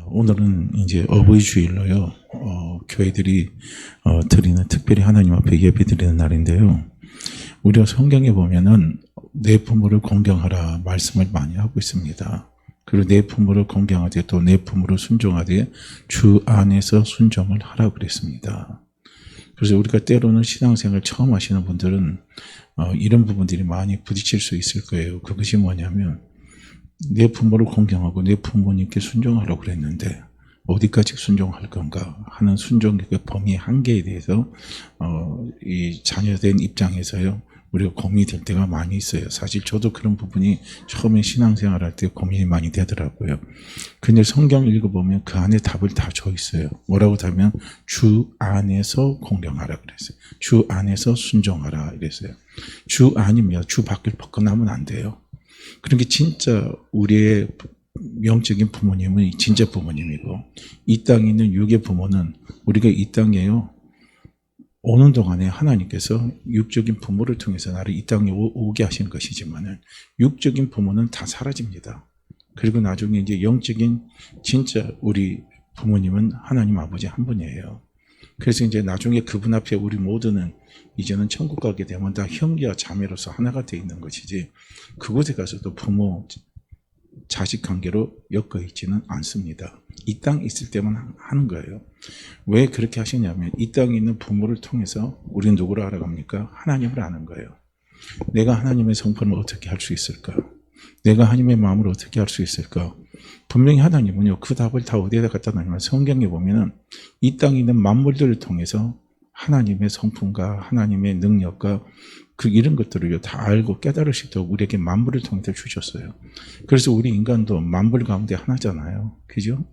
오늘은 이제 어버이 주일로요. 교회들이 드리는 특별히 하나님 앞에 예배 드리는 날인데요. 우리가 성경에 보면은 내 부모를 공경하라 말씀을 많이 하고 있습니다. 그리고 내 부모를 공경하되 또 내 부모를 순종하되 주 안에서 순종을 하라 그랬습니다. 그래서 우리가 때로는 신앙생활 처음 하시는 분들은 이런 부분들이 많이 부딪힐 수 있을 거예요. 그것이 뭐냐면 내 부모를 공경하고 내 부모님께 순종하라고 그랬는데 어디까지 순종할 건가 하는 순종의 그 범위 한계에 대해서 이 자녀된 입장에서요 우리가 고민이 될 때가 많이 있어요. 사실 저도 그런 부분이 처음에 신앙생활할 때 고민이 많이 되더라고요. 근데 성경 읽어보면 그 안에 답을 다 줘 있어요. 뭐라고 하면 주 안에서 공경하라 그랬어요. 주 안에서 순종하라 이랬어요. 주 안이면 주 밖을 벗어나면 안 돼요. 그러니까 진짜 우리의 영적인 부모님은 진짜 부모님이고 이 땅에 있는 육의 부모는 우리가 이 땅에요 오는 동안에 하나님께서 육적인 부모를 통해서 나를 이 땅에 오게 하신 것이지만 육적인 부모는 다 사라집니다. 그리고 나중에 이제 영적인 진짜 우리 부모님은 하나님 아버지 한 분이에요. 그래서 이제 나중에 그분 앞에 우리 모두는 이제는 천국 가게 되면 다 형제와 자매로서 하나가 되어 있는 것이지 그곳에 가서도 부모 자식 관계로 엮여 있지는 않습니다. 이 땅에 있을 때만 하는 거예요. 왜 그렇게 하시냐면 이 땅에 있는 부모를 통해서 우리는 누구를 알아갑니까? 하나님을 아는 거예요. 내가 하나님의 성품을 어떻게 할 수 있을까? 내가 하나님의 마음을 어떻게 할 수 있을까? 분명히 하나님은요 그 답을 다 어디에다 갖다 놨냐면 성경에 보면은 이 땅에 있는 만물들을 통해서 하나님의 성품과 하나님의 능력과 그 이런 것들을 다 알고 깨달을 수 있도록 우리에게 만물을 통해서 주셨어요. 그래서 우리 인간도 만물 가운데 하나잖아요. 그죠?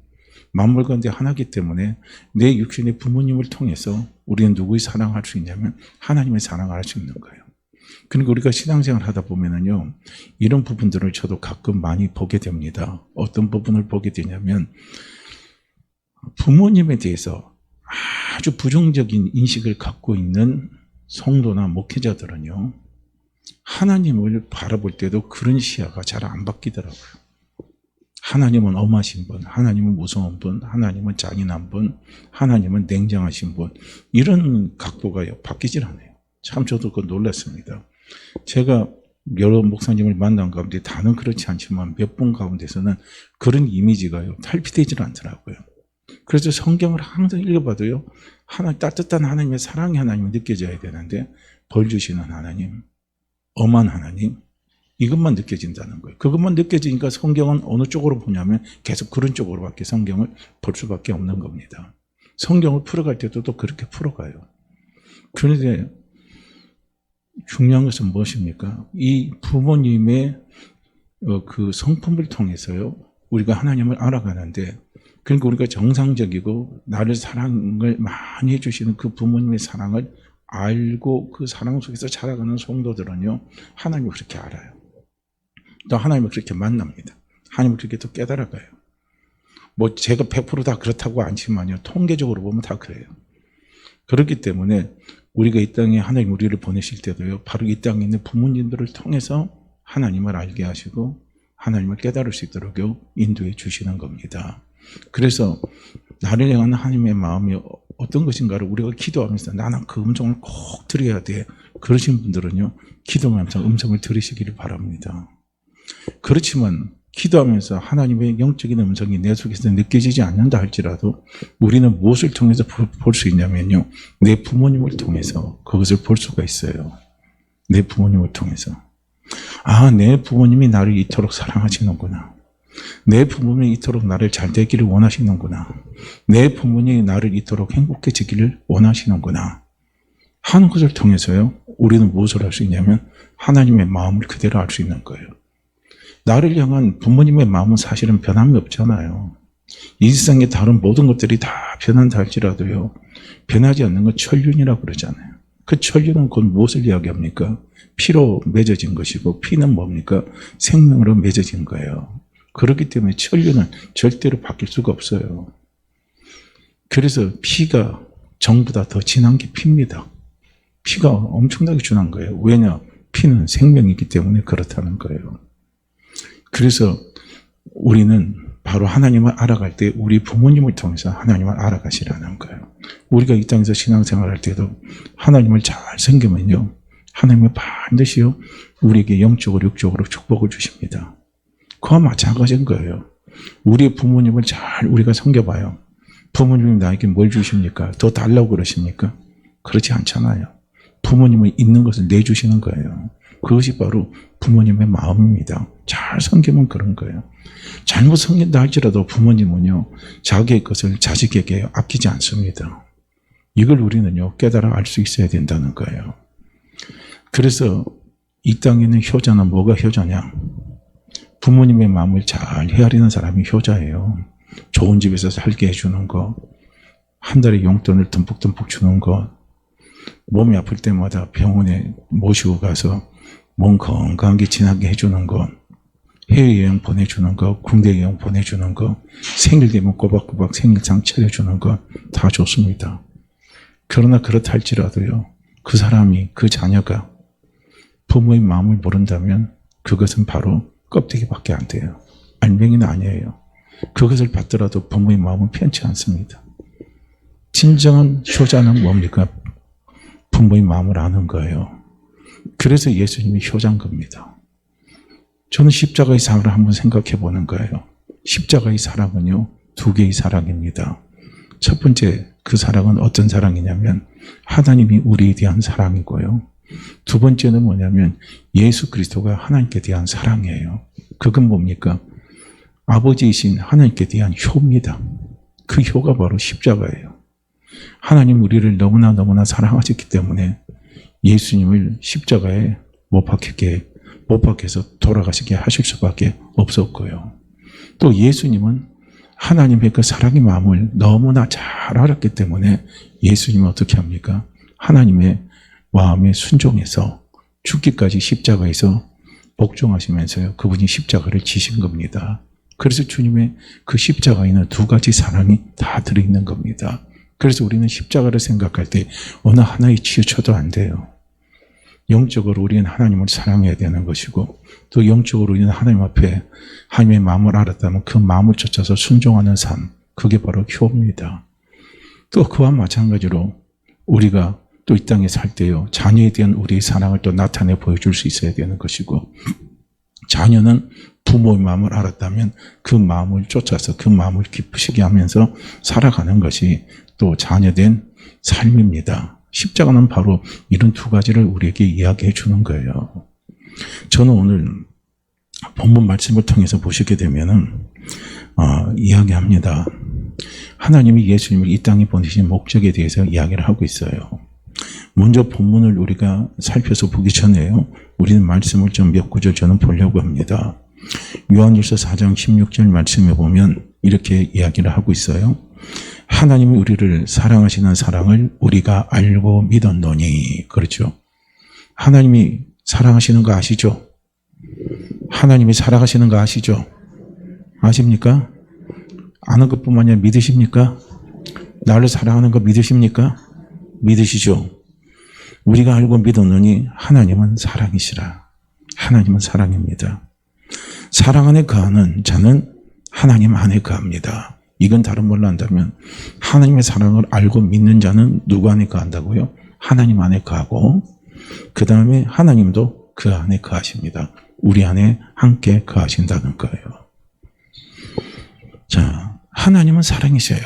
만물 가운데 하나이기 때문에 내 육신의 부모님을 통해서 우리는 누구의 사랑할 수 있냐면 하나님의 사랑을 할 수 있는 거예요. 그러니까 우리가 신앙생활 하다 보면은요, 이런 부분들을 저도 가끔 많이 보게 됩니다. 어떤 부분을 보게 되냐면, 부모님에 대해서 아주 부정적인 인식을 갖고 있는 성도나 목회자들은요, 하나님을 바라볼 때도 그런 시야가 잘 안 바뀌더라고요. 하나님은 엄하신 분, 하나님은 무서운 분, 하나님은 잔인한 분, 하나님은 냉정하신 분, 이런 각도가 바뀌질 않아요. 참 저도 그거 놀랐습니다. 제가 여러 목사님을 만난 가운데 다는 그렇지 않지만 몇 분 가운데서는 그런 이미지가요 탈피되질 않더라고요. 그래서 성경을 항상 읽어봐도요 따뜻한 하나님의 사랑의 하나님이 느껴져야 되는데 벌 주시는 하나님, 엄한 하나님, 이것만 느껴진다는 거예요. 그것만 느껴지니까 성경은 어느 쪽으로 보냐면 계속 그런 쪽으로밖에 성경을 볼 수밖에 없는 겁니다. 성경을 풀어갈 때도 또 그렇게 풀어가요. 그런데 중요한 것은 무엇입니까? 이 부모님의 그 성품을 통해서요 우리가 하나님을 알아가는데, 그러니까 우리가 정상적이고 나를 사랑을 많이 해주시는 그 부모님의 사랑을 알고 그 사랑 속에서 자라가는 성도들은요 하나님을 그렇게 알아요. 또 하나님을 그렇게 만납니다. 하나님을 그렇게 또 깨달아가요. 뭐 제가 100% 다 그렇다고 않지만요 통계적으로 보면 다 그래요. 그렇기 때문에 우리가 이 땅에 하나님 우리를 보내실 때도요 바로 이 땅에 있는 부모님들을 통해서 하나님을 알게 하시고 하나님을 깨달을 수 있도록 인도해 주시는 겁니다. 그래서 나를 향한 하나님의 마음이 어떤 것인가를 우리가 기도하면서 나는 그 음성을 꼭 들어야 돼, 그러신 분들은요 기도하면서 음성을 들으시기를 바랍니다. 그렇지만 기도하면서 하나님의 영적인 음성이 내 속에서 느껴지지 않는다 할지라도 우리는 무엇을 통해서 볼 수 있냐면요 내 부모님을 통해서 그것을 볼 수가 있어요. 내 부모님을 통해서 내 부모님이 나를 이토록 사랑하시는구나, 내 부모님이 이토록 나를 잘 되기를 원하시는구나, 내 부모님이 나를 이토록 행복해지기를 원하시는구나 하는 것을 통해서요 우리는 무엇을 할 수 있냐면 하나님의 마음을 그대로 알 수 있는 거예요. 나를 향한 부모님의 마음은 사실은 변함이 없잖아요. 이 세상의 다른 모든 것들이 다 변한다 할지라도요 변하지 않는 건 천륜이라고 그러잖아요. 그 천륜은 곧 무엇을 이야기합니까? 피로 맺어진 것이고 피는 뭡니까? 생명으로 맺어진 거예요. 그렇기 때문에 천륜은 절대로 바뀔 수가 없어요. 그래서 피가 정보다 더 진한 게 피입니다. 피가 엄청나게 준한 거예요. 왜냐? 피는 생명이기 때문에 그렇다는 거예요. 그래서 우리는 바로 하나님을 알아갈 때 우리 부모님을 통해서 하나님을 알아가시라는 거예요. 우리가 이 땅에서 신앙생활할 때도 하나님을 잘 섬기면요, 하나님은 반드시요 우리에게 영적으로 육적으로 축복을 주십니다. 그와 마찬가지인 거예요. 우리 부모님을 잘 우리가 섬겨봐요. 부모님이 나에게 뭘 주십니까? 더 달라고 그러십니까? 그렇지 않잖아요. 부모님은 있는 것을 내주시는 거예요. 그것이 바로 부모님의 마음입니다. 잘 섬기면 그런 거예요. 잘못 섬긴다 할지라도 부모님은요, 자기의 것을 자식에게 아끼지 않습니다. 이걸 우리는요, 깨달아 알 수 있어야 된다는 거예요. 그래서 이 땅에는 효자는 뭐가 효자냐? 부모님의 마음을 잘 헤아리는 사람이 효자예요. 좋은 집에서 살게 해주는 거, 한 달에 용돈을 듬뿍듬뿍 주는 거, 몸이 아플 때마다 병원에 모시고 가서 몸 건강하게 지나게 해주는 거, 해외여행 보내주는 거, 군대 여행 보내주는 거, 생일 되면 꼬박꼬박 생일상 차려주는 거 다 좋습니다. 그러나 그렇다 할지라도요, 그 사람이, 그 자녀가 부모의 마음을 모른다면 그것은 바로 껍데기밖에 안 돼요. 알맹이는 아니에요. 그것을 받더라도 부모의 마음은 편치 않습니다. 진정한 효자는 뭡니까? 부모의 마음을 아는 거예요. 그래서 예수님이 효자인 겁니다. 저는 십자가의 사랑을 한번 생각해 보는 거예요. 십자가의 사랑은요, 두 개의 사랑입니다. 첫 번째, 그 사랑은 어떤 사랑이냐면 하나님이 우리에 대한 사랑이고요. 두 번째는 뭐냐면 예수 그리스도가 하나님께 대한 사랑이에요. 그건 뭡니까? 아버지이신 하나님께 대한 효입니다. 그 효가 바로 십자가예요. 하나님 우리를 너무나 사랑하셨기 때문에 예수님을 십자가에 못 박혀서 돌아가시게 하실 수밖에 없었고요. 또 예수님은 하나님의 그 사랑의 마음을 너무나 잘 알았기 때문에 예수님은 어떻게 합니까? 하나님의 마음에 순종해서 죽기까지 십자가에서 복종하시면서요, 그분이 십자가를 지신 겁니다. 그래서 주님의 그 십자가에는 두 가지 사랑이 다 들어있는 겁니다. 그래서 우리는 십자가를 생각할 때 어느 하나에 치우쳐도 안 돼요. 영적으로 우리는 하나님을 사랑해야 되는 것이고, 또 영적으로 우리는 하나님 앞에 하나님의 마음을 알았다면 그 마음을 쫓아서 순종하는 삶, 그게 바로 효입니다. 또 그와 마찬가지로 우리가 또 이 땅에 살 때요, 자녀에 대한 우리의 사랑을 또 나타내 보여줄 수 있어야 되는 것이고, 자녀는 부모의 마음을 알았다면 그 마음을 쫓아서 그 마음을 기쁘시게 하면서 살아가는 것이 또 자녀된 삶입니다. 십자가는 바로 이런 두 가지를 우리에게 이야기해 주는 거예요. 저는 오늘 본문 말씀을 통해서 보시게 되면은 이야기합니다. 하나님이 예수님을 이 땅에 보내신 목적에 대해서 이야기를 하고 있어요. 먼저 본문을 우리가 살펴서 보기 전에요, 우리는 말씀을 좀 몇 구절 저는 보려고 합니다. 요한일서 4장 16절 말씀에 보면 이렇게 이야기를 하고 있어요. 하나님이 우리를 사랑하시는 사랑을 우리가 알고 믿었노니. 그렇죠. 하나님이 사랑하시는 거 아시죠? 하나님이 사랑하시는 거 아시죠? 아십니까? 아는 것뿐만 아니라 믿으십니까? 나를 사랑하는 거 믿으십니까? 믿으시죠? 우리가 알고 믿었노니 하나님은 사랑이시라. 하나님은 사랑입니다. 사랑 안에 거하는 자는 하나님 안에 거합니다. 이건 다른 말로 한다면 하나님의 사랑을 알고 믿는 자는 누구 안에 거한다고요? 하나님 안에 거하고, 그 다음에 하나님도 그 안에 거하십니다. 우리 안에 함께 거하신다는 거예요. 자, 하나님은 사랑이셔요.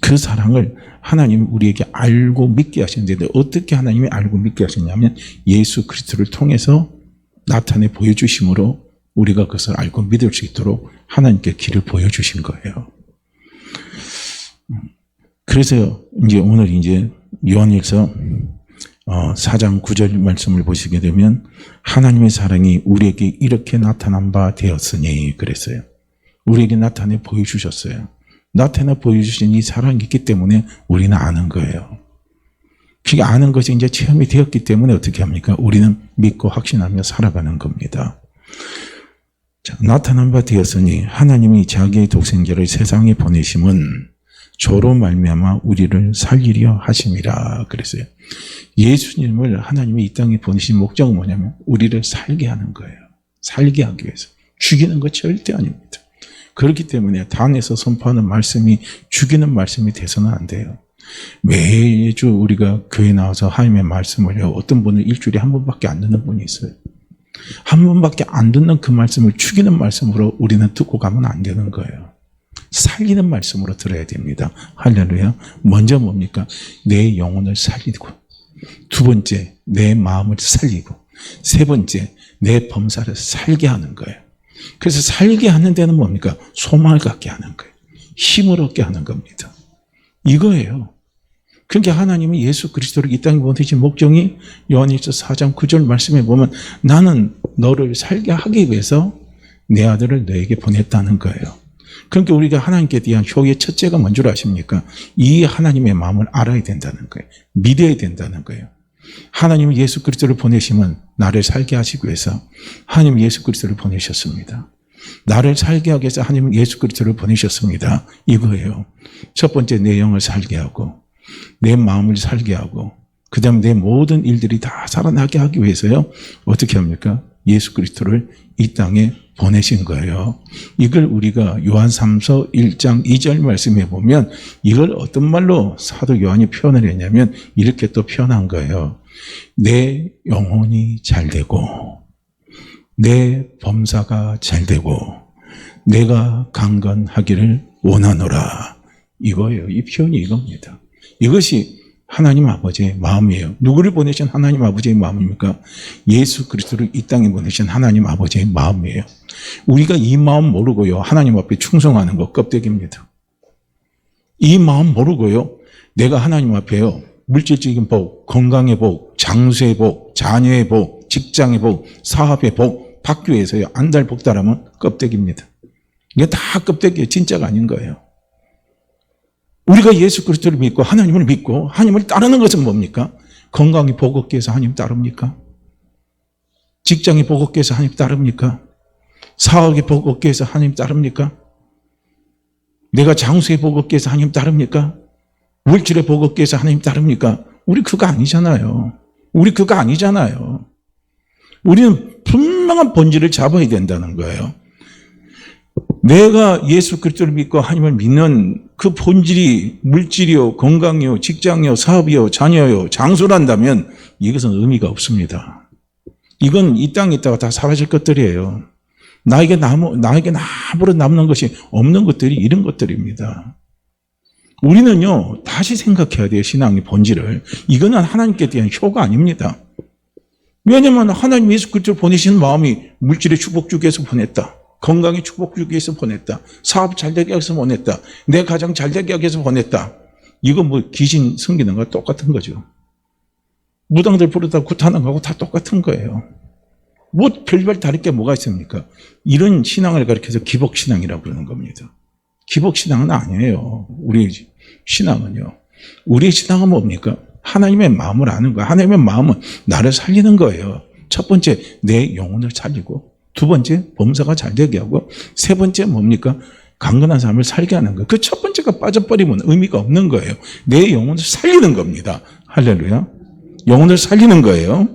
그 사랑을 하나님이 우리에게 알고 믿게 하셨는데, 어떻게 하나님이 알고 믿게 하셨냐면 예수 그리스도를 통해서 나타내 보여주심으로 우리가 그것을 알고 믿을 수 있도록 하나님께 길을 보여주신 거예요. 그래서 이제 오늘 이제 요한일서 4장 9절 말씀을 보시게 되면 하나님의 사랑이 우리에게 이렇게 나타난 바 되었으니 그랬어요. 우리에게 나타내 보여주셨어요. 나타내 보여주신 이 사랑이 있기 때문에 우리는 아는 거예요. 그 아는 것이 이제 체험이 되었기 때문에 어떻게 합니까? 우리는 믿고 확신하며 살아가는 겁니다. 자, 나타난 바 되었으니 하나님이 자기의 독생자를 세상에 보내심은 저로 말미암아 우리를 살리려 하심이라 그랬어요. 예수님을 하나님이 이 땅에 보내신 목적은 뭐냐면 우리를 살게 하는 거예요. 살게 하기 위해서. 죽이는 거 절대 아닙니다. 그렇기 때문에 단에서 선포하는 말씀이 죽이는 말씀이 돼서는 안 돼요. 매주 우리가 교회 나와서 하나님의 말씀을 어떤 분은 일주일에 한 번밖에 안 듣는 분이 있어요. 한 번밖에 안 듣는 그 말씀을 죽이는 말씀으로 우리는 듣고 가면 안 되는 거예요. 살리는 말씀으로 들어야 됩니다. 할렐루야. 먼저 뭡니까? 내 영혼을 살리고, 두 번째 내 마음을 살리고, 세 번째 내 범사를 살게 하는 거예요. 그래서 살게 하는 데는 뭡니까? 소망을 갖게 하는 거예요. 힘을 얻게 하는 겁니다. 이거예요. 그러니까 하나님은 예수 그리스도를 이 땅에 보내신 목적이 요한일서 4장 9절 말씀에 보면 나는 너를 살게 하기 위해서 내 아들을 너에게 보냈다는 거예요. 그러니까 우리가 하나님께 대한 효의 첫째가 뭔 줄 아십니까? 이 하나님의 마음을 알아야 된다는 거예요. 믿어야 된다는 거예요. 하나님은 예수 그리스도를 보내시면 나를 살게 하시기 위해서 하나님은 예수 그리스도를 보내셨습니다. 나를 살게 하기 위해서 하나님은 예수 그리스도를 보내셨습니다. 이거예요. 첫 번째 내 영을 살게 하고 내 마음을 살게 하고 그 다음에 내 모든 일들이 다 살아나게 하기 위해서요. 어떻게 합니까? 예수 그리스도를 이 땅에 보내신 거예요. 이걸 우리가 요한 3서 1장 2절 말씀에 보면 이걸 어떤 말로 사도 요한이 표현을 했냐면 이렇게 또 표현한 거예요. 내 영혼이 잘되고 내 범사가 잘되고 내가 강건하기를 원하노라. 이거예요. 이 표현이 이겁니다. 이것이 하나님 아버지의 마음이에요. 누구를 보내신 하나님 아버지의 마음입니까? 예수 그리스도를 이 땅에 보내신 하나님 아버지의 마음이에요. 우리가 이 마음 모르고요. 하나님 앞에 충성하는 거 껍데기입니다. 이 마음 모르고요. 내가 하나님 앞에요. 물질적인 복, 건강의 복, 장수의 복, 자녀의 복, 직장의 복, 사업의 복 받기 위해서요. 안달복달하면 껍데기입니다. 이게 다 껍데기예요. 진짜가 아닌 거예요. 우리가 예수 그리스도를 믿고 하나님을 믿고 하나님을 따르는 것은 뭡니까? 건강이 복 얻기 위해서 하나님 따릅니까? 직장이 복 얻기 위해서 하나님 따릅니까? 사업이 복 얻기 위해서 하나님 따릅니까? 내가 장수의 복 얻기 위해서 하나님 따릅니까? 물질의 복 얻기 위해서 하나님 따릅니까? 우리 그거 아니잖아요. 우리 그거 아니잖아요. 우리는 분명한 본질을 잡아야 된다는 거예요. 내가 예수 그리스도를 믿고 하나님을 믿는 그 본질이 물질이요, 건강이요, 직장이요, 사업이요, 자녀요, 장수란다면 이것은 의미가 없습니다. 이건 이 땅에 있다가 다 사라질 것들이에요. 나에게 아무런 남는 것이 없는 것들이 이런 것들입니다. 우리는요, 다시 생각해야 돼요. 신앙의 본질을. 이거는 하나님께 대한 효가 아닙니다. 왜냐하면 하나님 예수 그리스도를 보내시는 마음이 물질의 축복 주기 위해서 보냈다. 건강의 축복 주기 위해서 보냈다. 사업 잘 되게 위해서 보냈다. 내 가정 잘 되게 하기 위해서 보냈다. 이거 뭐 귀신 섬기는 거와 똑같은 거죠. 무당들 부르다 굿하는 거하고 다 똑같은 거예요. 뭐 별별 다를 게 뭐가 있습니까? 이런 신앙을 가리켜서 기복신앙이라고 그러는 겁니다. 기복신앙은 아니에요. 우리 신앙은요. 우리의 신앙은 뭡니까? 하나님의 마음을 아는 거야. 하나님의 마음은 나를 살리는 거예요. 첫 번째, 내 영혼을 살리고, 두 번째, 범사가 잘 되게 하고, 세 번째 뭡니까? 강건한 삶을 살게 하는 거예요. 그 첫 번째가 빠져버리면 의미가 없는 거예요. 내 영혼을 살리는 겁니다. 할렐루야. 영혼을 살리는 거예요.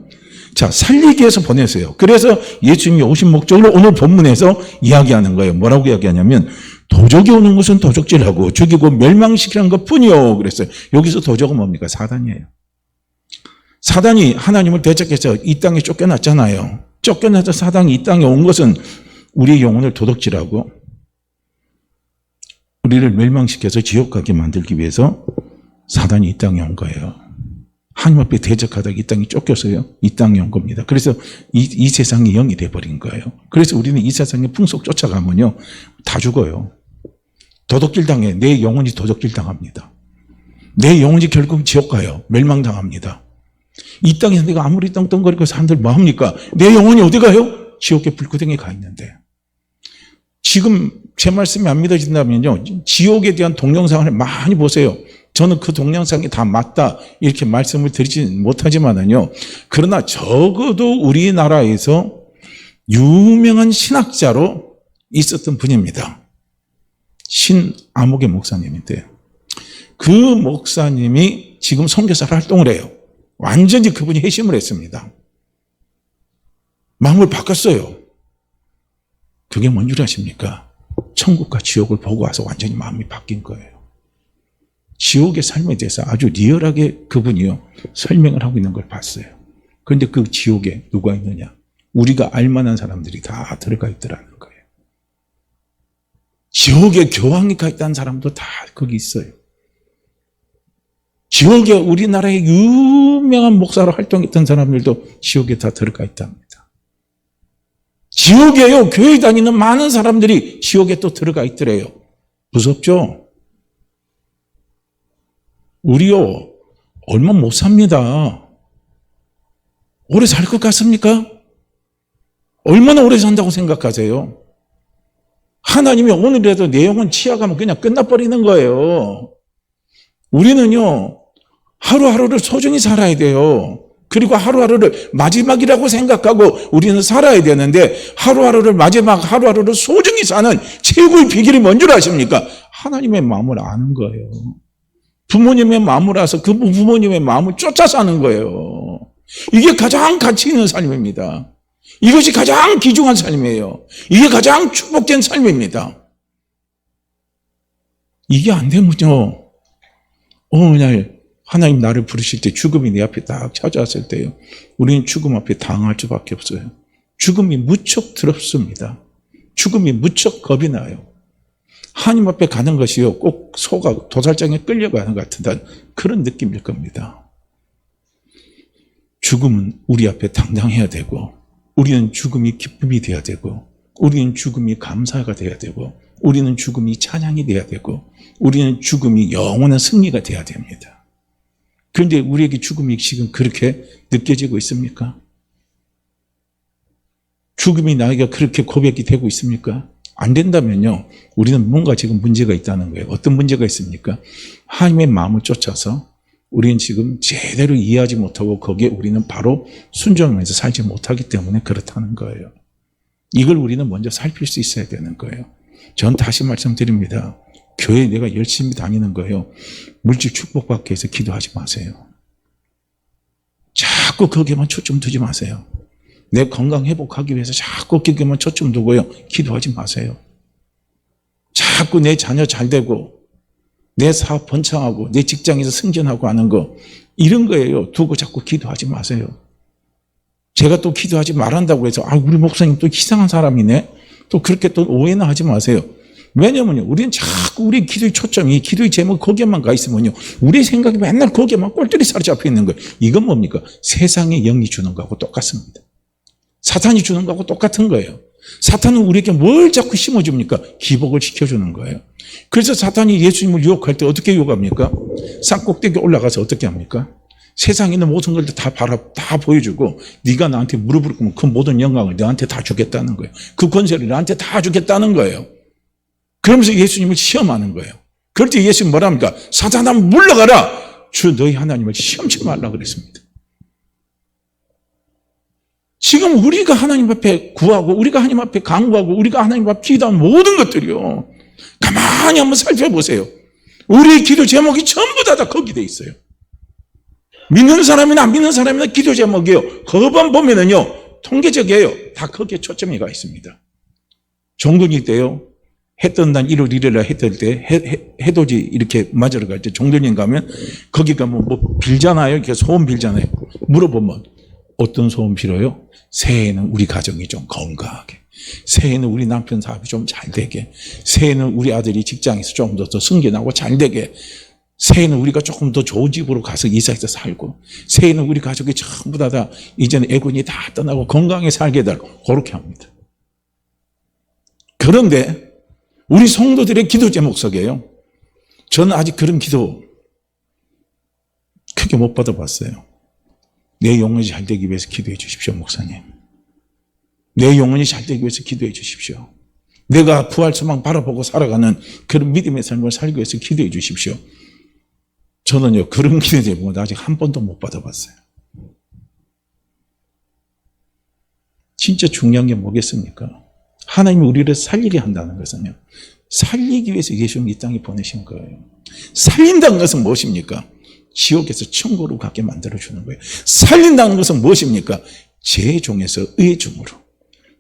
자, 살리기 위해서 보내세요. 그래서 예수님이 오신 목적을 오늘 본문에서 이야기하는 거예요. 뭐라고 이야기하냐면 도적이 오는 것은 도적질하고 죽이고 멸망시키는 것뿐이요. 그랬어요. 여기서 도적은 뭡니까? 사단이에요. 사단이 하나님을 대적해서 이 땅에 쫓겨났잖아요. 쫓겨나서 사단이 이 땅에 온 것은 우리의 영혼을 도둑질하고 우리를 멸망시켜서 지옥 가게 만들기 위해서 사단이 이 땅에 온 거예요. 하나님 앞에 대적하다가 이 땅이 쫓겨서요. 이 땅에 온 겁니다. 그래서 이 세상이 영이 돼버린 거예요. 그래서 우리는 이 세상의 풍속 쫓아가면요. 다 죽어요. 도둑질 당해. 내 영혼이 도둑질 당합니다. 내 영혼이 결국 지옥 가요. 멸망당합니다. 이 땅에서 내가 아무리 떵떵거리고 사람들 뭐 합니까? 내 영혼이 어디 가요? 지옥의 불구덩이에 가 있는데. 지금 제 말씀이 안 믿어진다면요. 지옥에 대한 동영상을 많이 보세요. 저는 그 동영상이 다 맞다 이렇게 말씀을 드리지 못하지만은요. 그러나 적어도 우리나라에서 유명한 신학자로 있었던 분입니다. 신암옥의 목사님인데 그 목사님이 지금 선교사로 활동을 해요. 완전히 그분이 회심을 했습니다. 마음을 바꿨어요. 그게 뭔 줄 아십니까? 천국과 지옥을 보고 와서 완전히 마음이 바뀐 거예요. 지옥의 삶에 대해서 아주 리얼하게 그분이요 설명을 하고 있는 걸 봤어요. 그런데 그 지옥에 누가 있느냐? 우리가 알만한 사람들이 다 들어가 있더라는 거예요. 지옥에 교황이 가 있다는 사람도 다 거기 있어요. 지옥에 우리나라의 유명한 목사로 활동했던 사람들도 지옥에 다 들어가 있답니다. 지옥에요, 교회 다니는 많은 사람들이 지옥에 또 들어가 있더래요. 무섭죠? 우리요, 얼마 못 삽니다. 오래 살 것 같습니까? 얼마나 오래 산다고 생각하세요? 하나님이 오늘이라도 내 영혼 치아가면 그냥 끝나버리는 거예요. 우리는요, 하루하루를 소중히 살아야 돼요. 그리고 하루하루를 마지막이라고 생각하고 우리는 살아야 되는데 하루하루를 마지막 하루하루를 소중히 사는 최고의 비결이 뭔 줄 아십니까? 하나님의 마음을 아는 거예요. 부모님의 마음을 알아서 그 부모님의 마음을 쫓아 사는 거예요. 이게 가장 가치 있는 삶입니다. 이것이 가장 귀중한 삶이에요. 이게 가장 축복된 삶입니다. 이게 안 되면요, 어느 날 하나님 나를 부르실 때 죽음이 내 앞에 딱 찾아왔을 때요, 우리는 죽음 앞에 당할 수밖에 없어요. 죽음이 무척 두렵습니다. 죽음이 무척 겁이 나요. 하나님 앞에 가는 것이요, 꼭 소가 도살장에 끌려가는 것 같은 그런 느낌일 겁니다. 죽음은 우리 앞에 당당해야 되고, 우리는 죽음이 기쁨이 돼야 되고, 우리는 죽음이 감사가 돼야 되고, 우리는 죽음이 찬양이 돼야 되고, 우리는 죽음이 영원한 승리가 돼야 됩니다. 그런데 우리에게 죽음이 지금 그렇게 느껴지고 있습니까? 죽음이 나에게 그렇게 고백이 되고 있습니까? 안 된다면요, 우리는 뭔가 지금 문제가 있다는 거예요. 어떤 문제가 있습니까? 하나님의 마음을 쫓아서 우리는 지금 제대로 이해하지 못하고 거기에 우리는 바로 순종하면서 살지 못하기 때문에 그렇다는 거예요. 이걸 우리는 먼저 살필 수 있어야 되는 거예요. 전 다시 말씀드립니다. 교회 내가 열심히 다니는 거예요. 물질 축복받기 위해서 기도하지 마세요. 자꾸 거기에만 초점 두지 마세요. 내 건강 회복하기 위해서 자꾸 거기에만 초점 두고요, 기도하지 마세요. 자꾸 내 자녀 잘 되고 내 사업 번창하고 내 직장에서 승진하고 하는 거, 이런 거예요. 두고 자꾸 기도하지 마세요. 제가 또 기도하지 말한다고 해서 우리 목사님 또 이상한 사람이네, 또 그렇게 또 오해는 하지 마세요. 왜냐면요, 우리는 자꾸 우리 기도의 초점이, 기도의 제목 거기에만 가 있으면요, 우리 생각이 맨날 거기에만 꼴뚜리 사로잡혀 있는 거예요. 이건 뭡니까? 세상의 영이 주는 거하고 똑같습니다. 사탄이 주는 거하고 똑같은 거예요. 사탄은 우리에게 뭘 자꾸 심어줍니까? 기복을 시켜주는 거예요. 그래서 사탄이 예수님을 유혹할 때 어떻게 유혹합니까? 산 꼭대기 올라가서 어떻게 합니까? 세상에 있는 모든 걸 다 보여주고, 네가 나한테 무릎을 꿇으면 그 모든 영광을 너한테 다 주겠다는 거예요. 그 권세를 너한테 다 주겠다는 거예요. 그러면서 예수님을 시험하는 거예요. 그럴 때 예수님 뭐라 합니까? 사탄아 물러가라! 주 너희 하나님을 시험치 말라 그랬습니다. 지금 우리가 하나님 앞에 구하고, 우리가 하나님 앞에 간구하고, 우리가 하나님 앞에 기도하는 모든 것들이요, 가만히 한번 살펴보세요. 우리의 기도 제목이 전부 다 거기 돼 있어요. 믿는 사람이나 안 믿는 사람이나 기도 제목이요, 그것만 보면은요, 통계적이에요. 다 거기에 초점이 가 있습니다. 종근일 때요, 해 뜬 날 1월 1일날 해 뜰 때 해돋이 이렇게 맞으러 갈 때 종전님 가면 거기 가면 뭐 빌잖아요. 이렇게 소원 빌잖아요. 물어보면 어떤 소원 빌어요? 새해에는 우리 가정이 좀 건강하게, 새해에는 우리 남편 사업이 좀 잘 되게, 새해에는 우리 아들이 직장에서 좀 더 승진하고 잘 되게, 새해에는 우리가 조금 더 좋은 집으로 가서 이사해서 살고, 새해에는 우리 가족이 전부 다 이제는 애군이 다 떠나고 건강하게 살게 해달라고 그렇게 합니다. 그런데 우리 성도들의 기도 제목 속에요, 저는 아직 그런 기도 크게 못 받아봤어요. 내 영혼이 잘 되기 위해서 기도해 주십시오, 목사님. 내 영혼이 잘 되기 위해서 기도해 주십시오. 내가 부활 소망 바라보고 살아가는 그런 믿음의 삶을 살기 위해서 기도해 주십시오. 저는요, 그런 기도 제목은 아직 한 번도 못 받아봤어요. 진짜 중요한 게 뭐겠습니까? 하나님이 우리를 살리게 한다는 것은요, 살리기 위해서 예수님이 이 땅에 보내신 거예요. 살린다는 것은 무엇입니까? 지옥에서 천국으로 가게 만들어주는 거예요. 살린다는 것은 무엇입니까? 죄의 종에서 의의 종으로,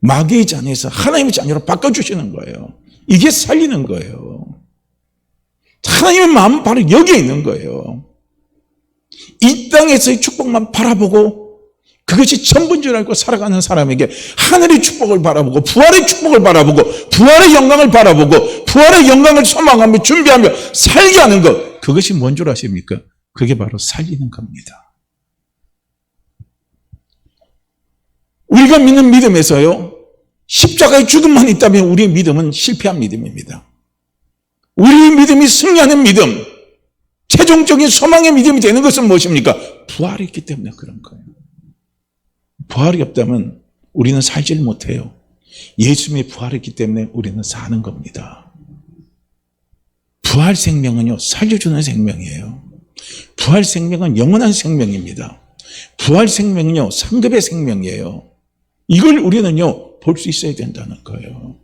마귀의 자녀에서 하나님의 자녀로 바꿔주시는 거예요. 이게 살리는 거예요. 하나님의 마음은 바로 여기에 있는 거예요. 이 땅에서의 축복만 바라보고 그것이 전부인 줄 알고 살아가는 사람에게 하늘의 축복을 바라보고 부활의 축복을 바라보고 부활의 영광을 바라보고 부활의 영광을 소망하며 준비하며 살게 하는 것, 그것이 뭔 줄 아십니까? 그게 바로 살리는 겁니다. 우리가 믿는 믿음에서요, 십자가의 죽음만 있다면 우리의 믿음은 실패한 믿음입니다. 우리의 믿음이 승리하는 믿음, 최종적인 소망의 믿음이 되는 것은 무엇입니까? 부활이 있기 때문에 그런 거예요. 부활이 없다면 우리는 살지를 못해요. 예수님의 부활이 있기 때문에 우리는 사는 겁니다. 부활 생명은요, 살려주는 생명이에요. 부활 생명은 영원한 생명입니다. 부활 생명은요, 상급의 생명이에요. 이걸 우리는요, 볼 수 있어야 된다는 거예요.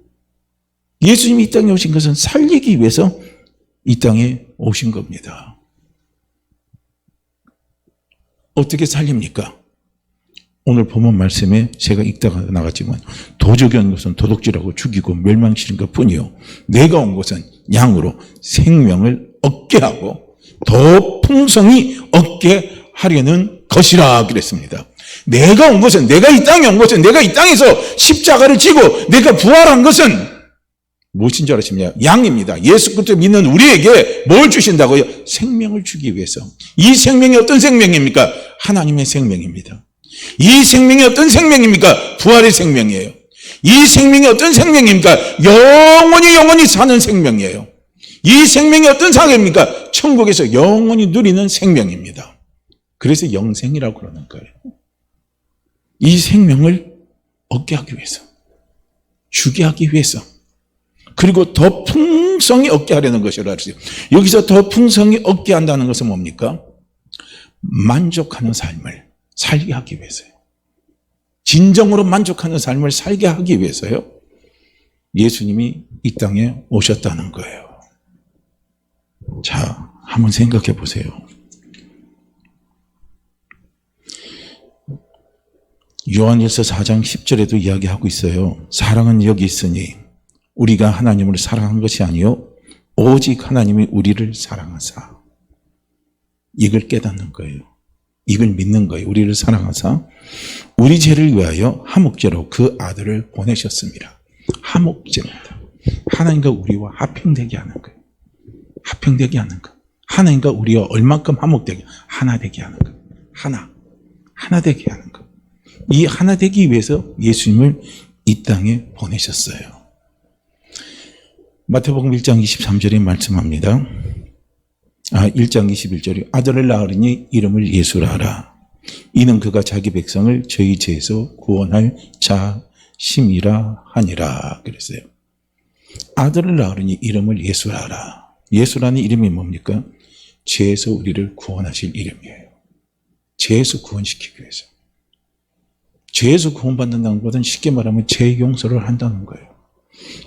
예수님이 이 땅에 오신 것은 살리기 위해서 이 땅에 오신 겁니다. 어떻게 살립니까? 오늘 본문 말씀에 제가 읽다가 나갔지만 도적이 온 것은 도둑질하고 죽이고 멸망시키는 것뿐이요 내가 온 것은 양으로 생명을 얻게 하고 더 풍성히 얻게 하려는 것이라 그랬습니다. 내가 온 것은, 내가 이 땅에 온 것은, 내가 이 땅에서 십자가를 지고 내가 부활한 것은 무엇인 줄 아십니까? 양입니다. 예수 그리스도 믿는 우리에게 뭘 주신다고요? 생명을 주기 위해서. 이 생명이 어떤 생명입니까? 하나님의 생명입니다. 이 생명이 어떤 생명입니까? 부활의 생명이에요. 이 생명이 어떤 생명입니까? 영원히 사는 생명이에요. 이 생명이 어떤 생명입니까? 천국에서 영원히 누리는 생명입니다. 그래서 영생이라고 그러는 거예요. 이 생명을 얻게 하기 위해서, 주게 하기 위해서, 그리고 더 풍성히 얻게 하려는 것이라 하죠. 여기서 더 풍성히 얻게 한다는 것은 뭡니까? 만족하는 삶을 살게 하기 위해서요. 진정으로 만족하는 삶을 살게 하기 위해서요. 예수님이 이 땅에 오셨다는 거예요. 자, 한번 생각해 보세요. 요한일서 4장 10절에도 이야기하고 있어요. 사랑은 여기 있으니 우리가 하나님을 사랑한 것이 아니요 오직 하나님이 우리를 사랑하사. 이걸 깨닫는 거예요. 이걸 믿는 거예요. 우리를 사랑하사 우리 죄를 위하여 화목제로 그 아들을 보내셨습니다. 화목제입니다. 하나님과 우리와 화평되게 하는 거예요. 화평되게 하는 거. 하나님과 우리와 얼만큼 화목되게, 하나 되게 하는 거. 하나 되게 하는 거. 이 하나 되기 위해서 예수님을 이 땅에 보내셨어요. 마태복음 1장 23절에 말씀합니다. 1장 21절에 아들을 낳으리니 이름을 예수라 하라. 이는 그가 자기 백성을 저희 죄에서 구원할 자심이라 하니라 그랬어요. 아들을 낳으리니 이름을 예수라 하라. 예수라는 이름이 뭡니까? 죄에서 우리를 구원하실 이름이에요. 죄에서 구원시키기 위해서. 죄에서 구원받는다는 것은 쉽게 말하면 죄 용서를 한다는 거예요.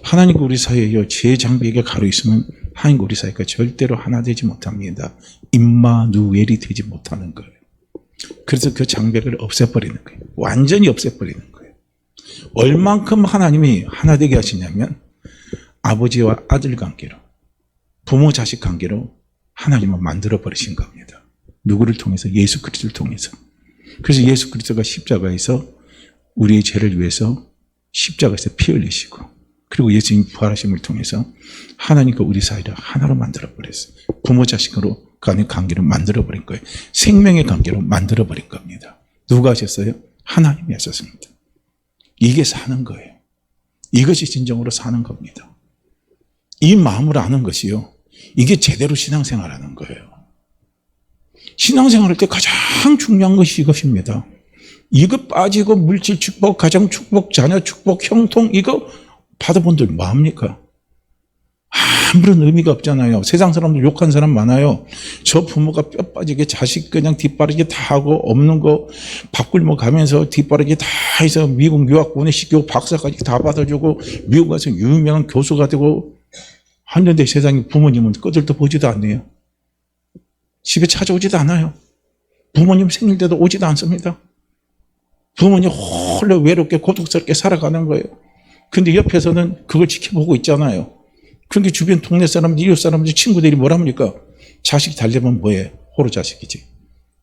하나님과 우리 사이에 죄 장벽에 가로 있으면 하나님과 우리 사이가 절대로 하나 되지 못합니다. 임마누엘이 되지 못하는 거예요. 그래서 그 장벽을 없애버리는 거예요. 완전히 없애버리는 거예요. 얼만큼 하나님이 하나 되게 하시냐면 아버지와 아들 관계로, 부모 자식 관계로 하나님은 만들어버리신 겁니다. 누구를 통해서? 예수 그리스도를 통해서. 그래서 예수 그리스도가 십자가에서 우리의 죄를 위해서 십자가에서 피 흘리시고, 그리고 예수님 부활하심을 통해서 하나님과 우리 사이를 하나로 만들어버렸어요. 부모 자식으로 간의 관계를 만들어버린 거예요. 생명의 관계로 만들어버린 겁니다. 누가 하셨어요? 하나님이 하셨습니다. 이게 사는 거예요. 이것이 진정으로 사는 겁니다. 이 마음을 아는 것이요, 이게 제대로 신앙생활하는 거예요. 신앙생활할 때 가장 중요한 것이 이것입니다. 이거 빠지고 물질 축복, 가정 축복, 자녀 축복, 형통 이거 받아본 들 뭐합니까? 아무런 의미가 없잖아요. 세상 사람들 욕한 사람 많아요. 저 부모가 뼈 빠지게 자식 그냥 뒷바라지 다 하고 없는 거 밥 굶어 가면서 뒷바라지 다 해서 미국 유학 보내시키고 박사까지 다 받아주고 미국 가서 유명한 교수가 되고 하는데 세상에 부모님은 꺼들도 보지도 않네요. 집에 찾아오지도 않아요. 부모님 생일 때도 오지도 않습니다. 부모님 홀로 외롭게 고독스럽게 살아가는 거예요. 근데 옆에서는 그걸 지켜보고 있잖아요. 그러니까 주변 동네 사람들, 이웃 사람들, 친구들이 뭐라 합니까? 자식 달래면 뭐해? 호로 자식이지.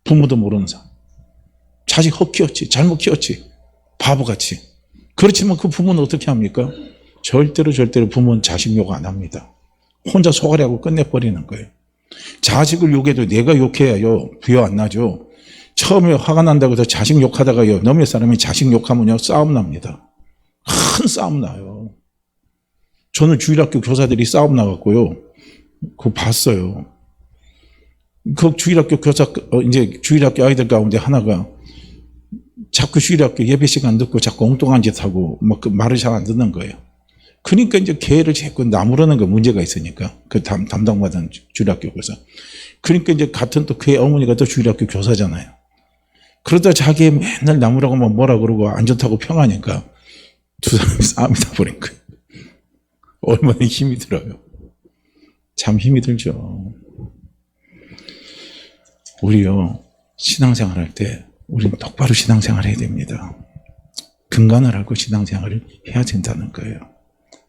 부모도 모르는 사람. 자식 헛 키웠지. 잘못 키웠지. 바보같이. 그렇지만 그 부모는 어떻게 합니까? 절대로 부모는 자식 욕 안 합니다. 혼자 소가리하고 끝내버리는 거예요. 자식을 욕해도 내가 욕해야요 부여 안 나죠. 처음에 화가 난다고 해서 자식 욕하다가요 너몇 사람이 자식 욕하면요 싸움 납니다. 큰 싸움 나요. 저는 주일학교 교사들이 싸움 나갔고요. 그거 봤어요. 그 주일학교 교사, 이제 주일학교 아이들 가운데 하나가 자꾸 주일학교 예배 시간 듣고 자꾸 엉뚱한 짓 하고 막 그 말을 잘 안 듣는 거예요. 그러니까 이제 걔를 자꾸 나무라는 거 문제가 있으니까 그 담당받은 주일학교 교사. 그러니까 이제 같은 또 그의 어머니가 또 주일학교 교사잖아요. 그러다 자기 맨날 나무라고 뭐라 그러고 안 좋다고 평하니까 두 사람이 싸움이 나버린 거예요. 얼마나 힘이 들어요. 참 힘이 들죠. 우리요 신앙생활 할 때 우리는 똑바로 신앙생활 해야 됩니다. 근간을 알고 신앙생활을 해야 된다는 거예요.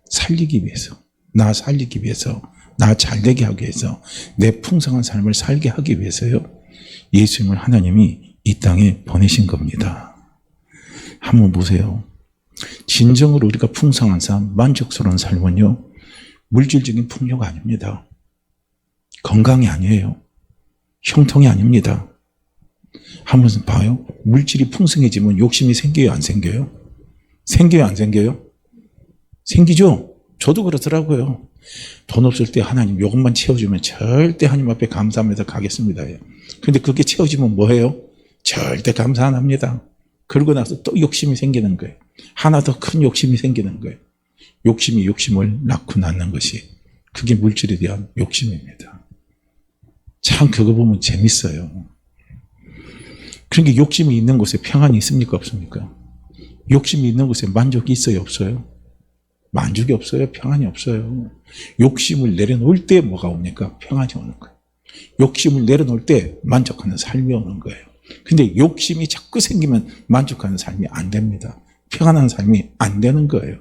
살리기 위해서, 나 살리기 위해서, 나 잘되게 하기 위해서, 내 풍성한 삶을 살게 하기 위해서요. 예수님을 하나님이 이 땅에 보내신 겁니다. 한번 보세요. 진정으로 우리가 풍성한 삶, 만족스러운 삶은요. 물질적인 풍요가 아닙니다. 건강이 아니에요. 형통이 아닙니다. 한번 봐요. 물질이 풍성해지면 욕심이 생겨요, 안 생겨요? 생겨요, 안 생겨요? 생기죠? 저도 그렇더라고요. 돈 없을 때 하나님 요것만 채워주면 절대 하나님 앞에 감사하면서 가겠습니다. 근데 그게 채워지면 뭐예요? 절대 감사 안 합니다. 그러고 나서 또 욕심이 생기는 거예요. 하나 더 큰 욕심이 생기는 거예요. 욕심이 욕심을 낳고 낳는 것이 그게 물질에 대한 욕심입니다. 참 그거 보면 재밌어요. 그러니까 욕심이 있는 곳에 평안이 있습니까? 없습니까? 욕심이 있는 곳에 만족이 있어요? 없어요? 만족이 없어요? 평안이 없어요. 욕심을 내려놓을 때 뭐가 옵니까? 평안이 오는 거예요. 욕심을 내려놓을 때 만족하는 삶이 오는 거예요. 근데 욕심이 자꾸 생기면 만족하는 삶이 안 됩니다. 평안한 삶이 안 되는 거예요.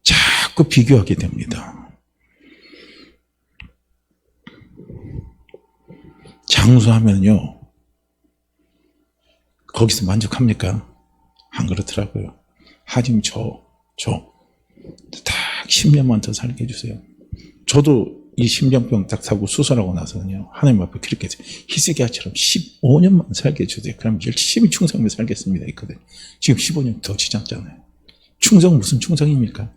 자꾸 비교하게 됩니다. 장수하면요. 거기서 만족합니까? 안 그렇더라고요. 하나님 딱 10년만 더 살게 해주세요. 저도 이 심장병 딱 사고 수술하고 나서는요. 하나님 앞에 그렇게 히스기야처럼 15년만 살게 해주세요. 그럼 열심히 충성하며 살겠습니다. 있거든요. 지금 15년 더 지났잖아요. 충성 무슨 충성입니까?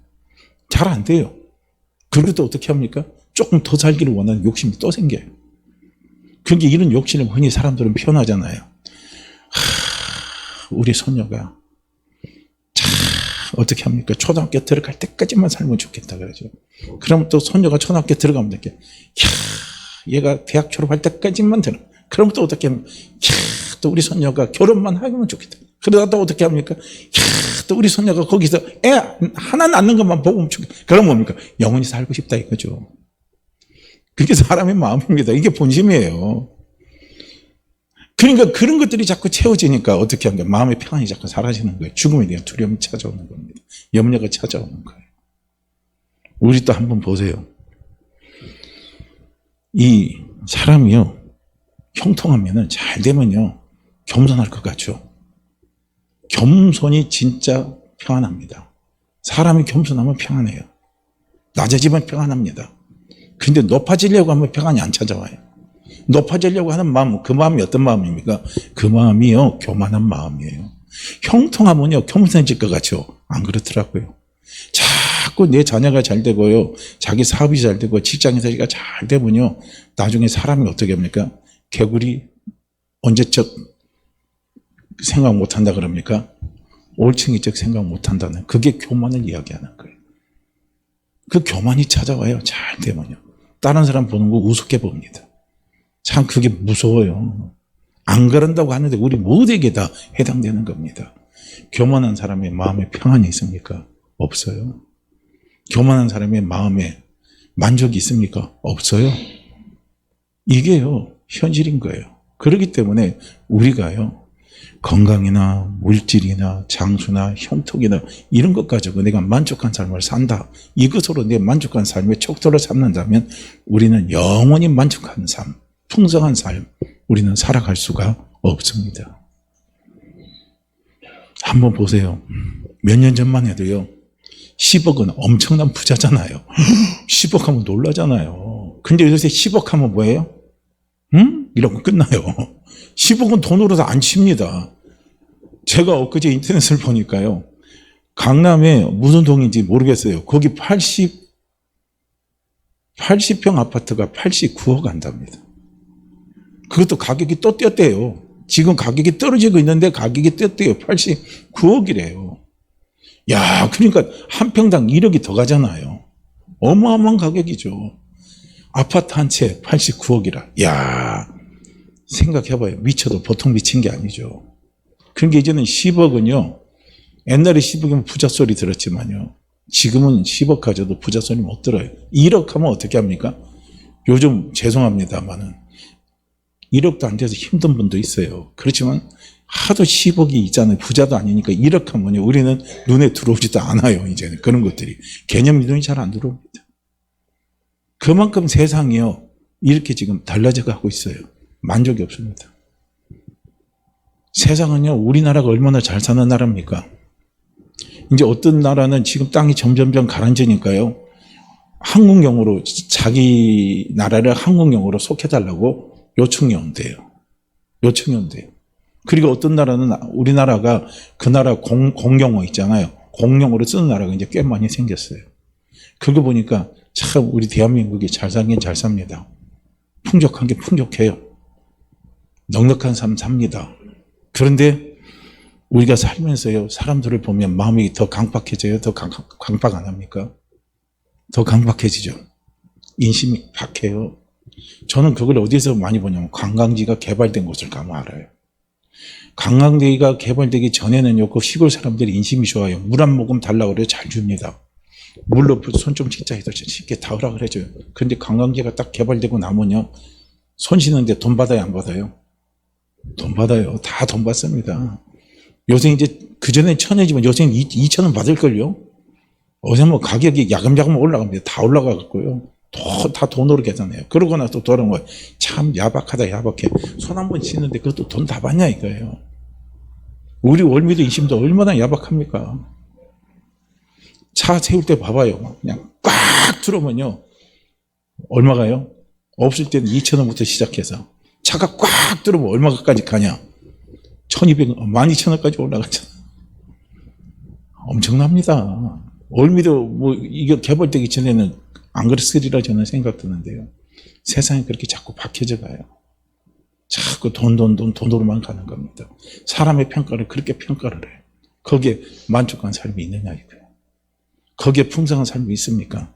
잘 안 돼요. 그리고 또 어떻게 합니까? 조금 더 살기를 원하는 욕심이 또 생겨요. 그게 이런 욕심을 흔히 사람들은 표현하잖아요. 우리 손녀가 어떻게 합니까? 초등학교 들어갈 때까지만 살면 좋겠다 그러죠. 그럼 또 손녀가 초등학교 들어가면 이렇게 얘가 대학 졸업할 때까지만 들어. 그럼 또 어떻게 하면 또 우리 손녀가 결혼만 하면 좋겠다. 그러다 또 어떻게 합니까? 또 우리 손녀가 거기서 애 하나 낳는 것만 보면 좋겠다. 그럼 뭡니까? 영원히 살고 싶다 이거죠. 그게 사람의 마음입니다. 이게 본심이에요. 그러니까 그런 것들이 자꾸 채워지니까 어떻게 합니까? 마음의 평안이 자꾸 사라지는 거예요. 죽음에 대한 두려움이 찾아오는 겁니다. 염려가 찾아오는 거예요. 우리 또 한번 보세요. 이 사람이요. 형통하면은 잘 되면요. 겸손할 것 같죠. 겸손이 진짜 평안합니다. 사람이 겸손하면 평안해요. 낮아지면 평안합니다. 근데 높아지려고 하면 평안이 안 찾아와요. 높아지려고 하는 마음, 그 마음이 어떤 마음입니까? 그 마음이요, 교만한 마음이에요. 형통하면요, 겸손해질 것 같죠? 안 그렇더라고요. 자꾸 내 자녀가 잘 되고요, 자기 사업이 잘 되고, 직장에서가 잘 되면요, 나중에 사람이 어떻게 합니까? 개구리 언제적 생각 못 한다 그럽니까? 올챙이적 생각 못 한다는, 그게 교만을 이야기하는 거예요. 그 교만이 찾아와요, 잘 되면요. 다른 사람 보는 거 우습게 봅니다. 참 그게 무서워요. 안 그런다고 하는데 우리 모두에게 다 해당되는 겁니다. 교만한 사람의 마음에 평안이 있습니까? 없어요. 교만한 사람의 마음에 만족이 있습니까? 없어요. 이게요 현실인 거예요. 그렇기 때문에 우리가요 건강이나 물질이나 장수나 형통이나 이런 것 가지고 내가 만족한 삶을 산다. 이것으로 내 만족한 삶의 척도를 삼는다면 우리는 영원히 만족한 삶, 풍성한 삶, 우리는 살아갈 수가 없습니다. 한번 보세요. 몇 년 전만 해도요. 10억은 엄청난 부자잖아요. 10억 하면 놀라잖아요. 근데 요새 10억 하면 뭐예요? 응? 이러고 끝나요. 10억은 돈으로도 안 칩니다. 제가 엊그제 인터넷을 보니까요. 강남에 무슨 동인지 모르겠어요. 거기 80평 아파트가 89억 한답니다. 그것도 가격이 또 뛰었대요. 지금 가격이 떨어지고 있는데 가격이 뛰었대요. 89억이래요. 야, 그러니까 한 평당 1억이 더 가잖아요. 어마어마한 가격이죠. 아파트 한 채 89억이라. 야, 생각해봐요. 미쳐도 보통 미친 게 아니죠. 그러니까 이제는 10억은요. 옛날에 10억이면 부자 소리 들었지만요. 지금은 10억 가져도 부자 소리 못 들어요. 1억 하면 어떻게 합니까? 요즘 죄송합니다만은 1억도 안 돼서 힘든 분도 있어요. 그렇지만 하도 10억이 있잖아요. 부자도 아니니까 1억 하면요. 우리는 눈에 들어오지도 않아요. 이제는 그런 것들이. 개념 이동이 잘 안 들어옵니다. 그만큼 세상이요. 이렇게 지금 달라져 가고 있어요. 만족이 없습니다. 세상은요. 우리나라가 얼마나 잘 사는 나라입니까? 이제 어떤 나라는 지금 땅이 점점점 가라앉으니까요. 한국령으로 자기 나라를 한국령으로 속해달라고 요청이 온대요. 요청이 온대요. 그리고 어떤 나라는 우리나라가 그 나라 공용어 있잖아요. 공용어로 쓰는 나라가 이제 꽤 많이 생겼어요. 그거 보니까 참 우리 대한민국이 잘 살긴 잘 삽니다. 풍족한 게 풍족해요. 넉넉한 삶 삽니다. 그런데 우리가 살면서요. 사람들을 보면 마음이 더 강박해져요. 더 강박 안 합니까? 더 강박해지죠. 인심이 박해요. 저는 그걸 어디서 많이 보냐면 관광지가 개발된 곳을 가면 알아요. 관광지가 개발되기 전에는요, 그 시골 사람들이 인심이 좋아요. 물 한 모금 달라고 그래요. 잘 줍니다. 물로 손 좀 씻자 해도 쉽게 닿으라 그래줘요. 그런데 관광지가 딱 개발되고 나면요, 손 씻는데 돈 받아요, 안 받아요? 돈 받아요. 다 돈 받습니다. 요새 이제, 그전엔 1,000원이지만 요새는 2,000원 받을걸요? 어제 뭐 가격이 야금야금 올라갑니다. 다 올라가고요. 다 돈으로 계산해요. 그러고 나서 돌아오면 참 야박하다, 야박해. 손 한 번 씻는데 그것도 돈 다 받냐 이거예요. 우리 월미도 인심도 얼마나 야박합니까? 차 세울 때 봐봐요. 그냥 꽉 들어오면요. 얼마가요? 없을 때는 2,000원부터 시작해서 차가 꽉 들어오면 얼마까지 가냐? 1,200원, 12,000원까지 올라가잖아. 엄청납니다. 월미도 뭐 이게 개발되기 전에는 안 그랬으리라 저는 생각 드는데요. 세상이 그렇게 자꾸 박혀져 가요. 자꾸 돈으로만 가는 겁니다. 사람의 평가를 그렇게 평가를 해요. 거기에 만족한 삶이 있느냐 이거예요. 거기에 풍성한 삶이 있습니까?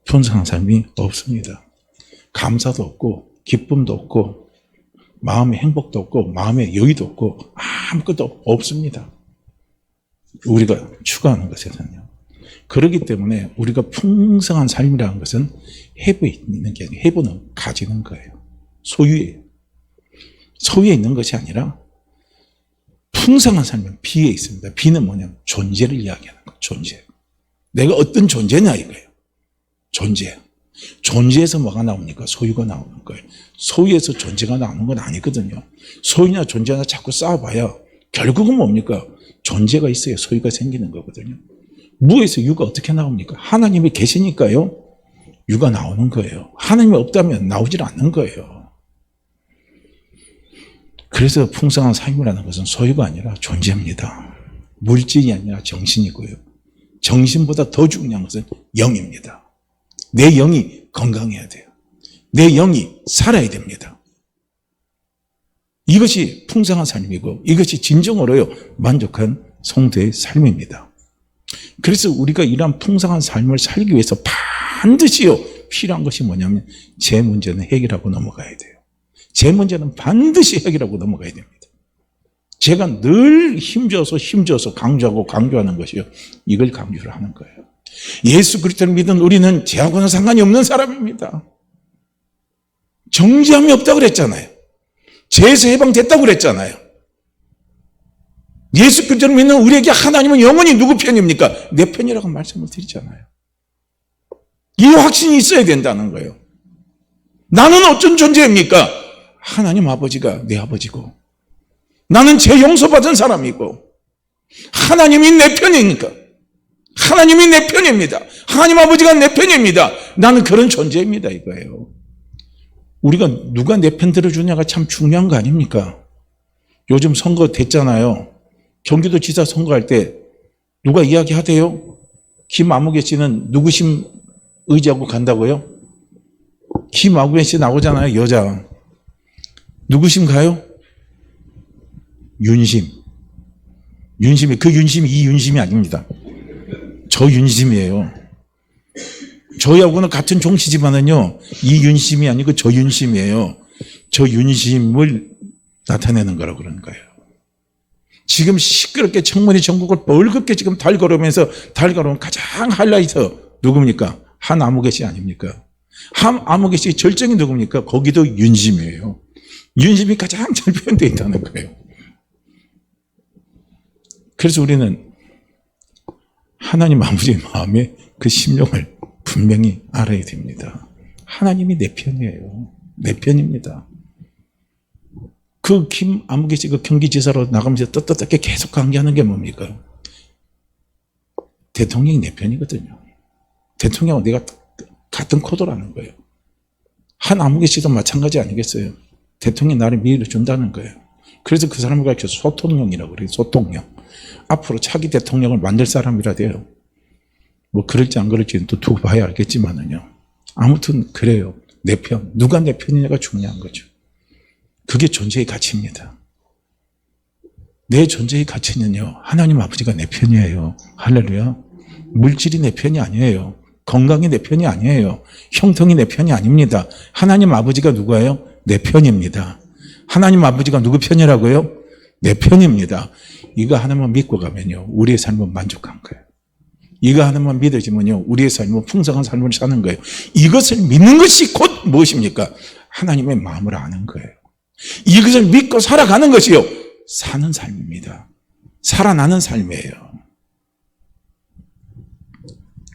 풍성한 삶이 없습니다. 감사도 없고 기쁨도 없고 마음의 행복도 없고 마음의 여유도 없고 아무것도 없습니다. 우리가 추구하는 것에서는요. 그렇기 때문에 우리가 풍성한 삶이라는 것은 해부에 있는 게 아니라 해부는 가지는 거예요. 소유예요. 소유에 있는 것이 아니라 풍성한 삶은 비에 있습니다. 비는 뭐냐면 존재를 이야기하는 거예요. 존재. 내가 어떤 존재냐 이거예요. 존재. 존재에서 뭐가 나옵니까? 소유가 나오는 거예요. 소유에서 존재가 나오는 건 아니거든요. 소유나 존재나 자꾸 싸워봐야 결국은 뭡니까? 존재가 있어야 소유가 생기는 거거든요. 무에서 유가 어떻게 나옵니까? 하나님이 계시니까요. 유가 나오는 거예요. 하나님이 없다면 나오질 않는 거예요. 그래서 풍성한 삶이라는 것은 소유가 아니라 존재입니다. 물질이 아니라 정신이고요. 정신보다 더 중요한 것은 영입니다. 내 영이 건강해야 돼요. 내 영이 살아야 됩니다. 이것이 풍성한 삶이고 이것이 진정으로요 만족한 성도의 삶입니다. 그래서 우리가 이러한 풍성한 삶을 살기 위해서 반드시요 필요한 것이 뭐냐면 제 문제는 해결하고 넘어가야 돼요. 제 문제는 반드시 해결하고 넘어가야 됩니다. 제가 늘 힘줘서 강조하는 것이요. 이걸 강조를 하는 거예요. 예수 그리스도를 믿은 우리는 죄하고는 상관이 없는 사람입니다. 정죄함이 없다고 그랬잖아요. 죄에서 해방됐다고 그랬잖아요. 예수 그리스도를 믿는 우리에게 하나님은 영원히 누구 편입니까? 내 편이라고 말씀을 드리잖아요. 이 확신이 있어야 된다는 거예요. 나는 어떤 존재입니까? 하나님 아버지가 내 아버지고, 나는 죄 용서받은 사람이고, 하나님이 내 편이니까, 하나님이 내 편입니다. 하나님 아버지가 내 편입니다. 나는 그런 존재입니다, 이거예요. 우리가 누가 내 편 들어주냐가 참 중요한 거 아닙니까? 요즘 선거 됐잖아요. 경기도지사 선거할 때 누가 이야기하대요? 김아무개 씨는 누구심 의지하고 간다고요? 김아무개 씨 나오잖아요, 여자. 누구심 가요? 윤심. 윤심이, 그 윤심이 이 윤심이 아닙니다. 저 윤심이에요. 저희하고는 같은 종씨지만은요, 이 윤심이 아니고 저 윤심이에요. 저 윤심을 나타내는 거라고 그러는 거예요. 지금 시끄럽게 청문회 전국을 벌겋게 지금 달걸으면서 달걸으면 가장 하이라이터 누굽니까? 한아무개 씨 아닙니까? 한아무개 씨 절정이 누굽니까? 거기도 윤심이에요. 윤심이 가장 잘 표현되어 있다는 거예요. 그래서 우리는 하나님 아버지의 마음에 그 심령을 분명히 알아야 됩니다. 하나님이 내 편이에요. 내 편입니다. 그 김아무개 씨 그 경기지사로 나가면서 떳떳하게 계속 강조하는 게 뭡니까? 대통령이 내 편이거든요. 대통령하고 내가 같은 코드라는 거예요. 한아무개 씨도 마찬가지 아니겠어요? 대통령이 나를 밀어준다는 거예요. 그래서 그 사람을 가르쳐 소통령이라고 그래요. 소통령. 앞으로 차기 대통령을 만들 사람이라 돼요. 뭐 그럴지 안 그럴지는 또 두고 봐야 알겠지만은요. 아무튼 그래요. 내 편. 누가 내 편이냐가 중요한 거죠. 그게 존재의 가치입니다. 내 존재의 가치는요, 하나님 아버지가 내 편이에요. 할렐루야. 물질이 내 편이 아니에요. 건강이 내 편이 아니에요. 형통이 내 편이 아닙니다. 하나님 아버지가 누구예요? 내 편입니다. 하나님 아버지가 누구 편이라고요? 내 편입니다. 이거 하나만 믿고 가면요, 우리의 삶은 만족한 거예요. 이거 하나만 믿어지면요, 우리의 삶은 풍성한 삶을 사는 거예요. 이것을 믿는 것이 곧 무엇입니까? 하나님의 마음을 아는 거예요. 이것을 믿고 살아가는 것이요, 사는 삶입니다. 살아나는 삶이에요.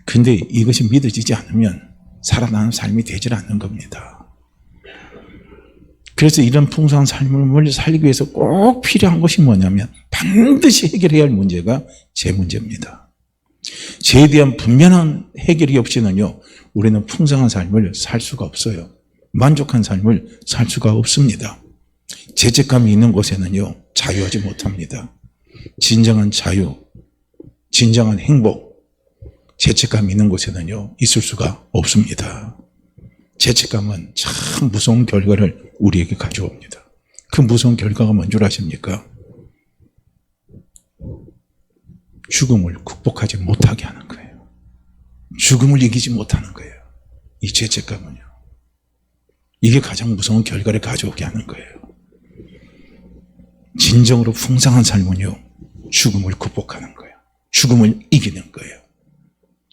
근데 이것이 믿어지지 않으면 살아나는 삶이 되질 않는 겁니다. 그래서 이런 풍성한 삶을 살기 위해서 꼭 필요한 것이 뭐냐면 반드시 해결해야 할 문제가 제 문제입니다. 죄에 대한 분명한 해결이 없이는요, 우리는 풍성한 삶을 살 수가 없어요. 만족한 삶을 살 수가 없습니다. 죄책감이 있는 곳에는요, 자유하지 못합니다. 진정한 자유, 진정한 행복, 죄책감이 있는 곳에는요, 있을 수가 없습니다. 죄책감은 참 무서운 결과를 우리에게 가져옵니다. 그 무서운 결과가 뭔 줄 아십니까? 죽음을 극복하지 못하게 하는 거예요. 죽음을 이기지 못하는 거예요. 이 죄책감은요. 이게 가장 무서운 결과를 가져오게 하는 거예요. 진정으로 풍성한 삶은요, 죽음을 극복하는 거예요. 죽음을 이기는 거예요.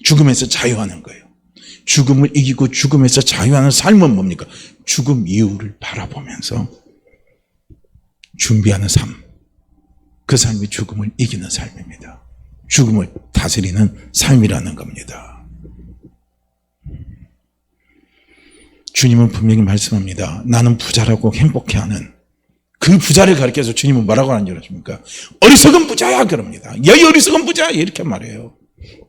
죽음에서 자유하는 거예요. 죽음을 이기고 죽음에서 자유하는 삶은 뭡니까? 죽음 이후를 바라보면서 준비하는 삶. 그 삶이 죽음을 이기는 삶입니다. 죽음을 다스리는 삶이라는 겁니다. 주님은 분명히 말씀합니다. 나는 부자라고 행복해하는 그 부자를 가리켜서 주님은 뭐라고 하는 줄 아십니까? 어리석은 부자야 그럽니다. 야, 이 어리석은 부자 이렇게 말해요.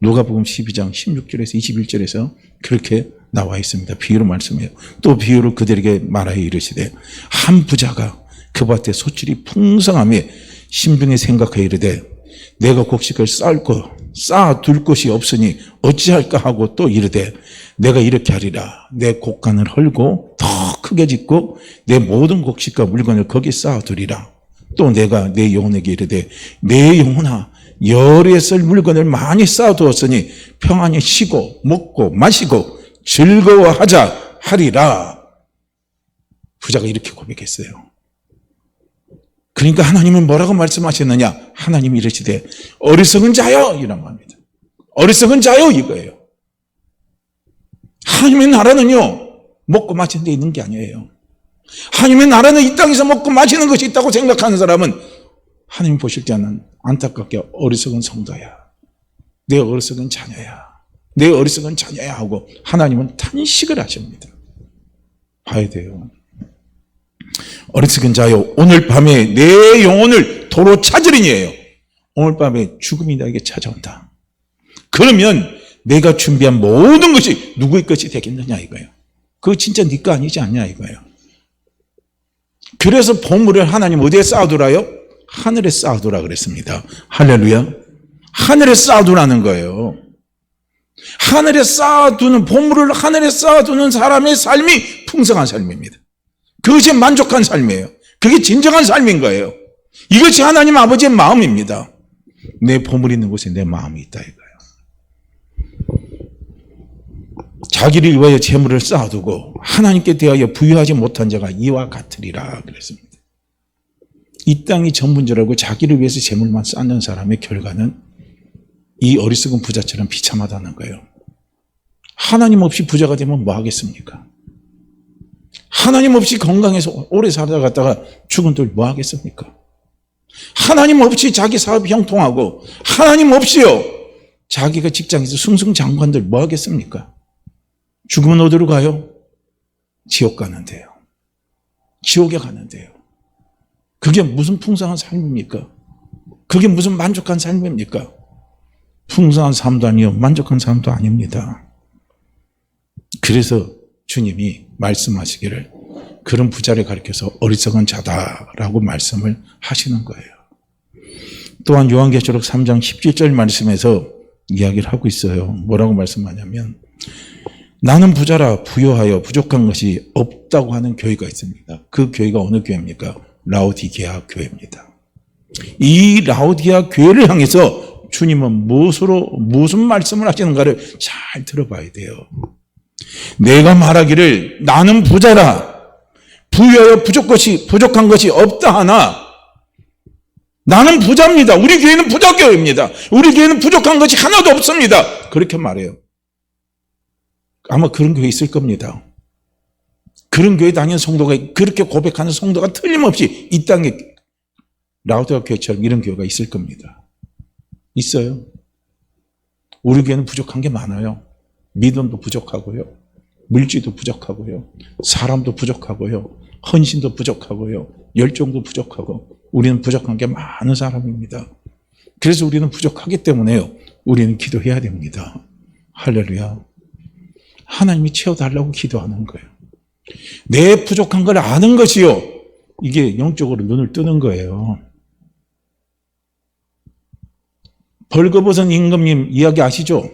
누가복음 12장 16절에서 21절에서 그렇게 나와 있습니다. 비유로 말씀해요. 또 비유로 그들에게 말하여 이르시되 한 부자가 그 밭에 소출이 풍성함에 심중에 생각하여 이르되 내가 곡식을 쌓아둘 곳이 없으니 어찌할까 하고 또 이르되 내가 이렇게 하리라. 내 곡간을 헐고 더 크게 짓고 내 모든 곡식과 물건을 거기 쌓아두리라. 또 내가 내 영혼에게 이르되 내 영혼아 열에 쓸 물건을 많이 쌓아두었으니 평안히 쉬고 먹고 마시고 즐거워하자 하리라. 부자가 이렇게 고백했어요. 그러니까 하나님은 뭐라고 말씀하셨느냐? 하나님이 이르시되 어리석은 자여 이란 말입니다. 어리석은 자여 이거예요. 하나님의 나라는요, 먹고 마시는 데 있는 게 아니에요. 하나님의 나라는 이 땅에서 먹고 마시는 것이 있다고 생각하는 사람은 하나님 보실 때는 안타깝게 어리석은 성도야, 내 어리석은 자녀야, 내 어리석은 자녀야 하고 하나님은 탄식을 하십니다. 봐야 돼요. 어리석은 자여, 오늘 밤에 내 영혼을 도로 찾으리니에요. 오늘 밤에 죽음이 나에게 찾아온다. 그러면 내가 준비한 모든 것이 누구의 것이 되겠느냐 이거예요. 그거 진짜 네 거 아니지 않냐 이거예요. 그래서 보물을 하나님 어디에 쌓아두라요? 하늘에 쌓아두라 그랬습니다. 할렐루야. 하늘에 쌓아두라는 거예요. 하늘에 쌓아두는, 보물을 하늘에 쌓아두는 사람의 삶이 풍성한 삶입니다. 그것이 만족한 삶이에요. 그게 진정한 삶인 거예요. 이것이 하나님 아버지의 마음입니다. 내 보물이 있는 곳에 내 마음이 있다 이거예요. 자기를 위하여 재물을 쌓아두고 하나님께 대하여 부유하지 못한 자가 이와 같으리라 그랬습니다. 이 땅이 전문적으로 자기를 위해서 재물만 쌓는 사람의 결과는 이 어리석은 부자처럼 비참하다는 거예요. 하나님 없이 부자가 되면 뭐 하겠습니까? 하나님 없이 건강해서 오래 살아갔다가 죽은 돌 뭐 하겠습니까? 하나님 없이 자기 사업이 형통하고 하나님 없이요 자기가 직장에서 승승장구한들 뭐 하겠습니까? 죽으면 어디로 가요? 지옥 가는데요. 지옥에 가는데요. 그게 무슨 풍성한 삶입니까? 그게 무슨 만족한 삶입니까? 풍성한 삶도 아니요 만족한 삶도 아닙니다. 그래서 주님이 말씀하시기를 그런 부자를 가리켜서 어리석은 자다라고 말씀을 하시는 거예요. 또한 요한계시록 3장 17절 말씀에서 이야기를 하고 있어요. 뭐라고 말씀하냐면 나는 부자라 부요하여 부족한 것이 없다고 하는 교회가 있습니다. 그 교회가 어느 교회입니까? 라오디게아 교회입니다. 이 라오디게아 교회를 향해서 주님은 무슨 말씀을 하시는가를 잘 들어봐야 돼요. 내가 말하기를 나는 부자라 부유하여 부족한 것이 없다 하나 나는 부자입니다. 우리 교회는 부자교회입니다. 우리 교회는 부족한 것이 하나도 없습니다. 그렇게 말해요. 아마 그런 교회 있을 겁니다. 그런 교회 다니는 성도가 그렇게 고백하는 성도가 틀림없이 이 땅에 라오디게아 교회처럼 이런 교회가 있을 겁니다. 있어요. 우리 교회는 부족한 게 많아요. 믿음도 부족하고요. 물질도 부족하고요. 사람도 부족하고요. 헌신도 부족하고요. 열정도 부족하고 우리는 부족한 게 많은 사람입니다. 그래서 우리는 부족하기 때문에요. 우리는 기도해야 됩니다. 할렐루야. 하나님이 채워달라고 기도하는 거예요. 내 부족한 걸 아는 것이요. 이게 영적으로 눈을 뜨는 거예요. 벌거벗은 임금님 이야기 아시죠?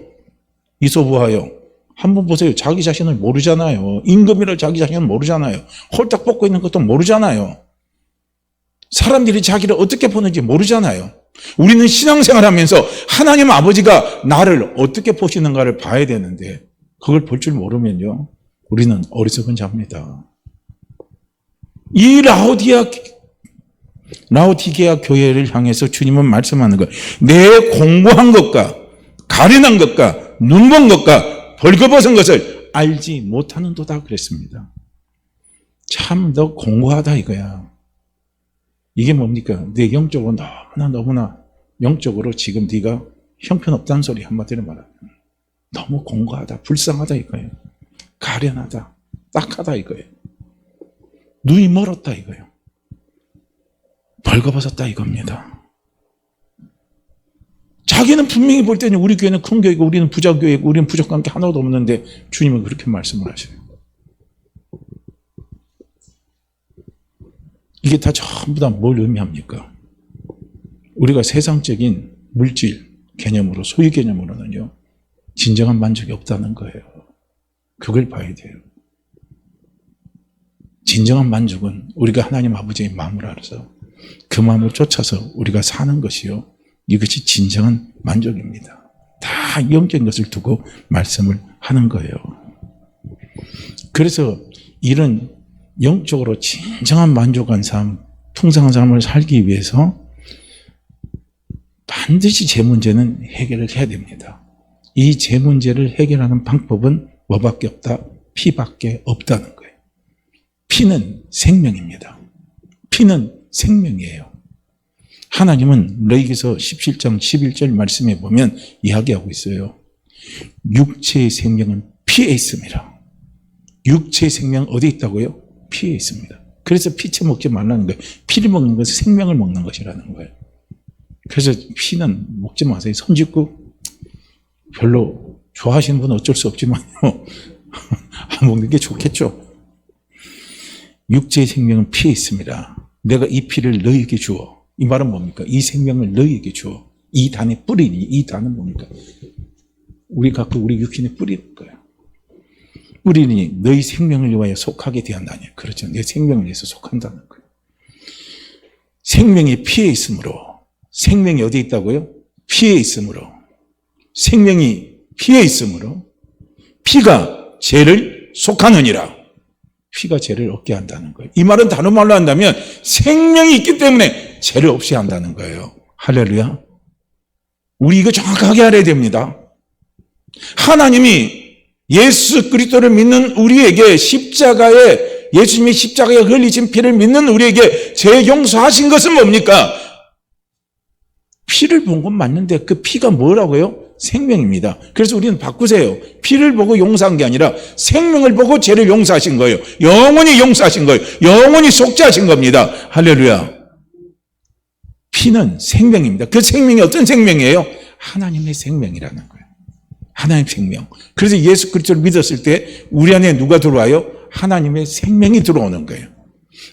이소부하여. 한번 보세요. 자기 자신을 모르잖아요. 임금이라 자기 자신을 모르잖아요. 홀딱 벗고 있는 것도 모르잖아요. 사람들이 자기를 어떻게 보는지 모르잖아요. 우리는 신앙생활하면서 하나님 아버지가 나를 어떻게 보시는가를 봐야 되는데 그걸 볼 줄 모르면요. 우리는 어리석은 자입니다. 이 라오디게아 교회를 향해서 주님은 말씀하는 거예요. 내 공부한 것과 가련한 것과 눈먼 것과 벌거벗은 것을 알지 못하는도다 그랬습니다. 참 너 공고하다 이거야. 이게 뭡니까? 내 영적으로 너무나 영적으로 지금 네가 형편없다는 소리 한마디로 말하면 너무 공고하다, 불쌍하다 이거예요. 가련하다, 딱하다 이거예요. 눈이 멀었다 이거예요. 벌거벗었다 이겁니다. 자기는 분명히 볼 때는 우리 교회는 큰 교회고 우리는 부자 교회고 우리는 부족한 게 하나도 없는데 주님은 그렇게 말씀을 하셔요. 이게 다 전부 다 뭘 의미합니까? 우리가 세상적인 물질 개념으로 소유 개념으로는요. 진정한 만족이 없다는 거예요. 그걸 봐야 돼요. 진정한 만족은 우리가 하나님 아버지의 마음을 알아서 그 마음을 쫓아서 우리가 사는 것이요. 이것이 진정한 만족입니다. 다 영적인 것을 두고 말씀을 하는 거예요. 그래서 이런 영적으로 진정한 만족한 삶, 풍성한 삶을 살기 위해서 반드시 제 문제는 해결을 해야 됩니다. 이 제 문제를 해결하는 방법은 뭐밖에 없다? 피밖에 없다는 거예요. 피는 생명입니다. 피는 생명이에요. 하나님은 레위기서 17장 11절 말씀에 보면 이야기하고 있어요. 육체의 생명은 피에 있습니다. 육체의 생명 어디 있다고요? 피에 있습니다. 그래서 피채 먹지 말라는 거예요. 피를 먹는 것은 생명을 먹는 것이라는 거예요. 그래서 피는 먹지 마세요. 손짓국 별로 좋아하시는 분은 어쩔 수 없지만요. 안 먹는 게 좋겠죠. 육체의 생명은 피에 있습니다. 내가 이 피를 너희에게 주어. 이 말은 뭡니까? 이 생명을 너희에게 주어. 이 단의 뿌리니, 이 단은 뭡니까? 우리 각각 우리 육신에 뿌리는 거예요. 뿌리니 너희 생명을 위하여 속하게 되었나니. 그렇죠. 내 생명을 위해서 속한다는 거예요. 생명이 피에 있으므로. 생명이 어디 있다고요? 피에 있으므로. 생명이 피에 있으므로 피가 죄를 속하느니라. 피가 죄를 없게 한다는 거예요. 이 말은 다른 말로 한다면 생명이 있기 때문에 죄를 없이 한다는 거예요. 할렐루야. 우리 이거 정확하게 알아야 됩니다. 하나님이 예수 그리스도를 믿는 우리에게 십자가에 예수님이 십자가에 흘리신 피를 믿는 우리에게 죄 용서하신 것은 뭡니까? 피를 본 건 맞는데 그 피가 뭐라고요? 생명입니다. 그래서 우리는 바꾸세요. 피를 보고 용서한 게 아니라 생명을 보고 죄를 용서하신 거예요. 영원히 용서하신 거예요. 영원히 속죄하신 겁니다. 할렐루야. 피는 생명입니다. 그 생명이 어떤 생명이에요? 하나님의 생명이라는 거예요. 하나님의 생명. 그래서 예수 그리스도를 믿었을 때 우리 안에 누가 들어와요? 하나님의 생명이 들어오는 거예요.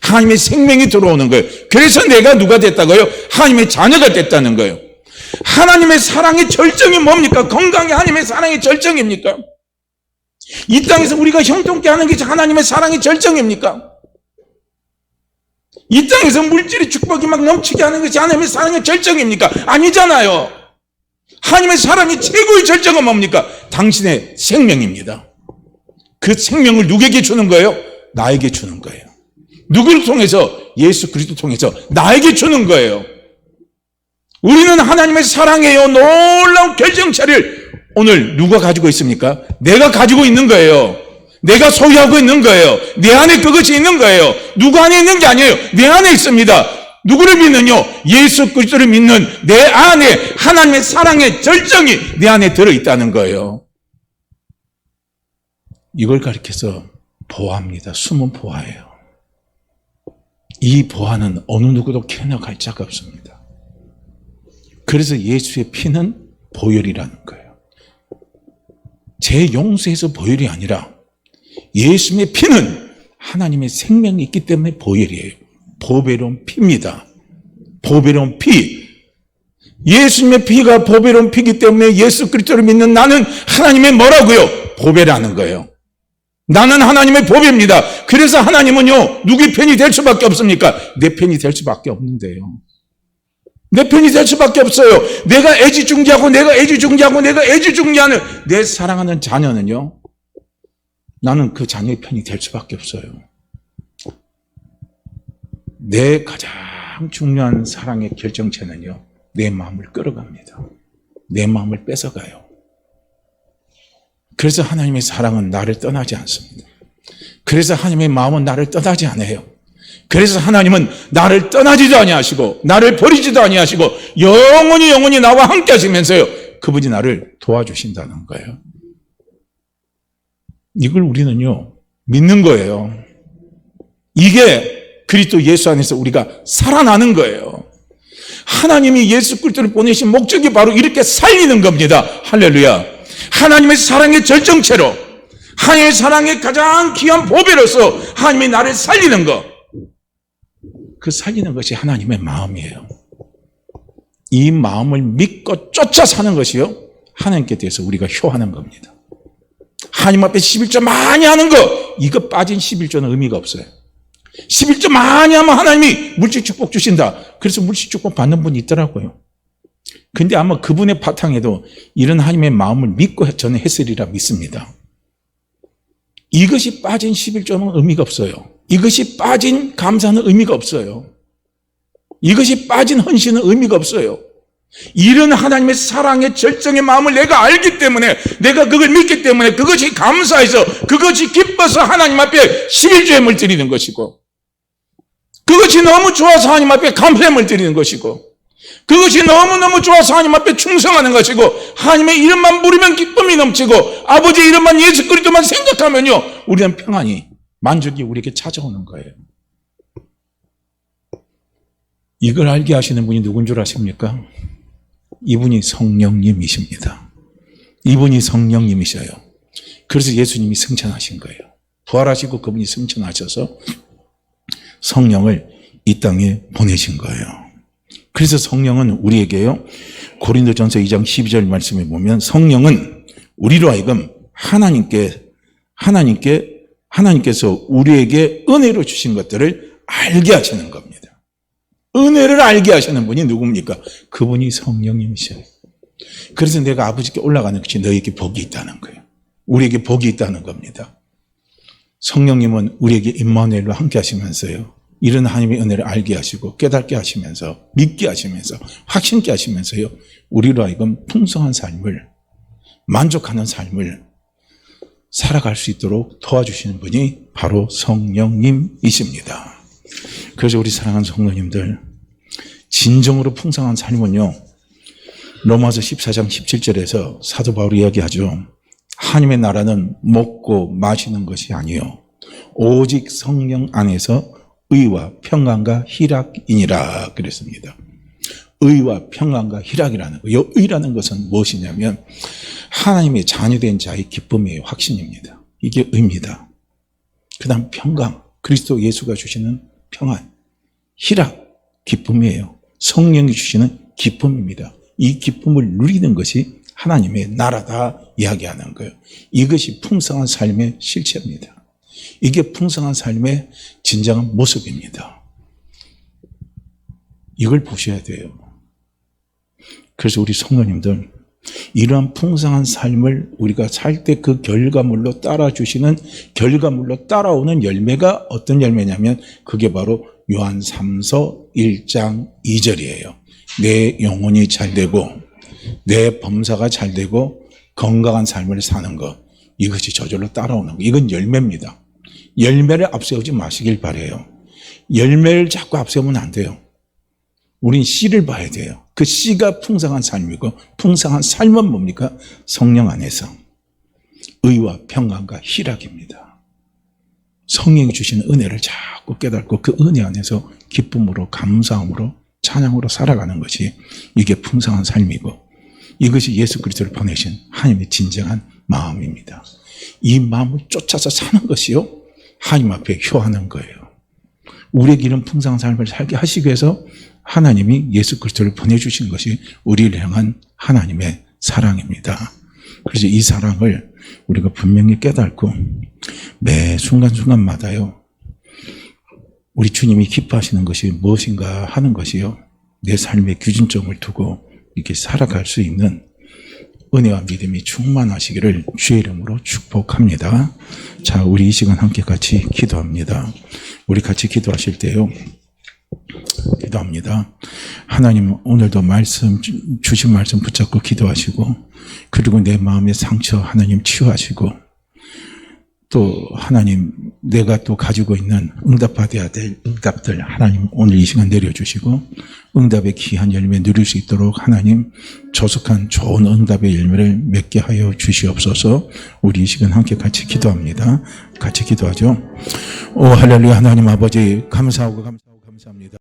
하나님의 생명이 들어오는 거예요. 그래서 내가 누가 됐다고요? 하나님의 자녀가 됐다는 거예요. 하나님의 사랑의 절정이 뭡니까? 건강이 하나님의 사랑의 절정입니까? 이 땅에서 우리가 형통케 하는 게 하나님의 사랑의 절정입니까? 이 땅에서 물질의 축복이 막 넘치게 하는 것이 하나님의 사랑의 절정입니까? 아니잖아요. 하나님의 사랑의 최고의 절정은 뭡니까? 당신의 생명입니다. 그 생명을 누구에게 주는 거예요? 나에게 주는 거예요. 누구를 통해서? 예수 그리스도 통해서 나에게 주는 거예요. 우리는 하나님의 사랑이에요. 놀라운 결정체를 오늘 누가 가지고 있습니까? 내가 가지고 있는 거예요. 내가 소유하고 있는 거예요. 내 안에 그것이 있는 거예요. 누구 안에 있는 게 아니에요. 내 안에 있습니다. 누구를 믿느냐? 예수 그리스도를 믿는 내 안에 하나님의 사랑의 절정이 내 안에 들어있다는 거예요. 이걸 가리켜서 보화입니다. 숨은 보화예요. 이 보화는 어느 누구도 캐나갈 자가 없습니다. 그래서 예수의 피는 보혈이라는 거예요. 제 용서에서 보혈이 아니라 예수님의 피는 하나님의 생명이 있기 때문에 보혈이에요. 보배로운 피입니다. 보배로운 피. 예수님의 피가 보배로운 피이기 때문에 예수 그리스도를 믿는 나는 하나님의 뭐라고요? 보배라는 거예요. 나는 하나님의 보배입니다. 그래서 하나님은요, 누구의 편이 될 수밖에 없습니까? 내 편이 될 수밖에 없는데요. 내 편이 될 수밖에 없어요. 내가 애지중지하고 내가 애지중지하는 내 사랑하는 자녀는요, 나는 그 자녀의 편이 될 수밖에 없어요. 내 가장 중요한 사랑의 결정체는요, 내 마음을 끌어갑니다. 내 마음을 뺏어가요. 그래서 하나님의 사랑은 나를 떠나지 않습니다. 그래서 하나님의 마음은 나를 떠나지 않아요. 그래서 하나님은 나를 떠나지도 아니하시고 나를 버리지도 아니하시고 영원히 나와 함께 하시면서요, 그분이 나를 도와주신다는 거예요. 이걸 우리는요, 믿는 거예요. 이게 그리스도 예수 안에서 우리가 살아나는 거예요. 하나님이 예수 그리스도를 보내신 목적이 바로 이렇게 살리는 겁니다. 할렐루야. 하나님의 사랑의 절정체로, 하나님의 사랑의 가장 귀한 보배로서 하나님이 나를 살리는 것, 그 살리는 것이 하나님의 마음이에요. 이 마음을 믿고 쫓아 사는 것이요, 하나님께 대해서 우리가 효하는 겁니다. 하나님 앞에 11조 많이 하는 거, 이거 빠진 11조는 의미가 없어요. 11조 많이 하면 하나님이 물질 축복 주신다. 그래서 물질 축복 받는 분이 있더라고요. 근데 아마 그분의 바탕에도 이런 하나님의 마음을 믿고 저는 했으리라 믿습니다. 이것이 빠진 11조는 의미가 없어요. 이것이 빠진 감사는 의미가 없어요. 이것이 빠진 헌신은 의미가 없어요. 이런 하나님의 사랑의 절정의 마음을 내가 알기 때문에, 내가 그걸 믿기 때문에 그것이 감사해서, 그것이 기뻐서 하나님 앞에 11조임을 드리는 것이고, 그것이 너무 좋아서 하나님 앞에 감사함을 드리는 것이고, 그것이 너무너무 좋아서 하나님 앞에 충성하는 것이고, 하나님의 이름만 부르면 기쁨이 넘치고 아버지의 이름만 예수 그리스도만 생각하면요, 우리는 평안이, 만족이 우리에게 찾아오는 거예요. 이걸 알게 하시는 분이 누군 줄 아십니까? 이분이 성령님이십니다. 이분이 성령님이셔요. 그래서 예수님이 승천하신 거예요. 부활하시고 그분이 승천하셔서 성령을 이 땅에 보내신 거예요. 그래서 성령은 우리에게요, 고린도전서 2장 12절 말씀에 보면 성령은 우리로 하여금 하나님께서 우리에게 은혜로 주신 것들을 알게 하시는 겁니다. 은혜를 알게 하시는 분이 누굽니까? 그분이 성령님이셔요. 그래서 내가 아버지께 올라가는 것이 너에게 복이 있다는 거예요. 우리에게 복이 있다는 겁니다. 성령님은 우리에게 임마누엘로 함께 하시면서요, 이런 하나님의 은혜를 알게 하시고 깨닫게 하시면서 믿게 하시면서 확신케 하시면서요, 우리로 하여금 풍성한 삶을, 만족하는 삶을 살아갈 수 있도록 도와주시는 분이 바로 성령님이십니다. 그래서 우리 사랑하는 성도님들, 진정으로 풍성한 삶은요, 로마서 14장 17절에서 사도 바울이 이야기하죠. 하나님의 나라는 먹고 마시는 것이 아니요 오직 성령 안에서 의와 평안과 희락이니라 그랬습니다. 의와 평안과 희락이라는 거, 이 의라는 것은 무엇이냐면 하나님의 자녀된 자의 기쁨이에요. 확신입니다. 이게 의입니다. 그 다음 평강, 그리스도 예수가 주시는 평안, 희락, 기쁨이에요. 성령이 주시는 기쁨입니다. 이 기쁨을 누리는 것이 하나님의 나라다 이야기하는 거예요. 이것이 풍성한 삶의 실체입니다. 이게 풍성한 삶의 진정한 모습입니다. 이걸 보셔야 돼요. 그래서 우리 성도님들, 이러한 풍성한 삶을 우리가 살 때 그 결과물로 따라주시는, 결과물로 따라오는 열매가 어떤 열매냐면 그게 바로 요한 3서 1장 2절이에요. 내 영혼이 잘되고 내 범사가 잘되고 건강한 삶을 사는 것, 이것이 저절로 따라오는 것. 이건 열매입니다. 열매를 앞세우지 마시길 바라요. 열매를 자꾸 앞세우면 안 돼요. 우린 씨를 봐야 돼요. 그 씨가 풍성한 삶이고, 풍성한 삶은 뭡니까? 성령 안에서 의와 평안과 희락입니다. 성령이 주시는 은혜를 자꾸 깨닫고 그 은혜 안에서 기쁨으로, 감사함으로, 찬양으로 살아가는 것이, 이게 풍성한 삶이고, 이것이 예수 그리스도를 보내신 하나님의 진정한 마음입니다. 이 마음을 쫓아서 사는 것이요, 하나님 앞에 효하는 거예요. 우리에게 이런 풍성한 삶을 살게 하시기 위해서 하나님이 예수 그리스도를 보내주신 것이 우리를 향한 하나님의 사랑입니다. 그래서 이 사랑을 우리가 분명히 깨닫고 매 순간순간마다요, 우리 주님이 기뻐하시는 것이 무엇인가 하는 것이요, 내 삶의 기준점을 두고 이렇게 살아갈 수 있는 은혜와 믿음이 충만하시기를 주의 이름으로 축복합니다. 자, 우리 이 시간 함께 같이 기도합니다. 우리 같이 기도하실 때요, 기도합니다. 하나님, 오늘도 주신 말씀 붙잡고 기도하시고, 그리고 내 마음의 상처 하나님 치유하시고, 또 하나님, 내가 또 가지고 있는 응답받아야 될 응답들 하나님 오늘 이 시간 내려주시고, 응답의 귀한 열매 누릴 수 있도록 하나님 조속한 좋은 응답의 열매를 맺게 하여 주시옵소서. 우리 이 시간 함께 같이 기도합니다. 같이 기도하죠. 오 할렐루야. 하나님 아버지 감사합니다.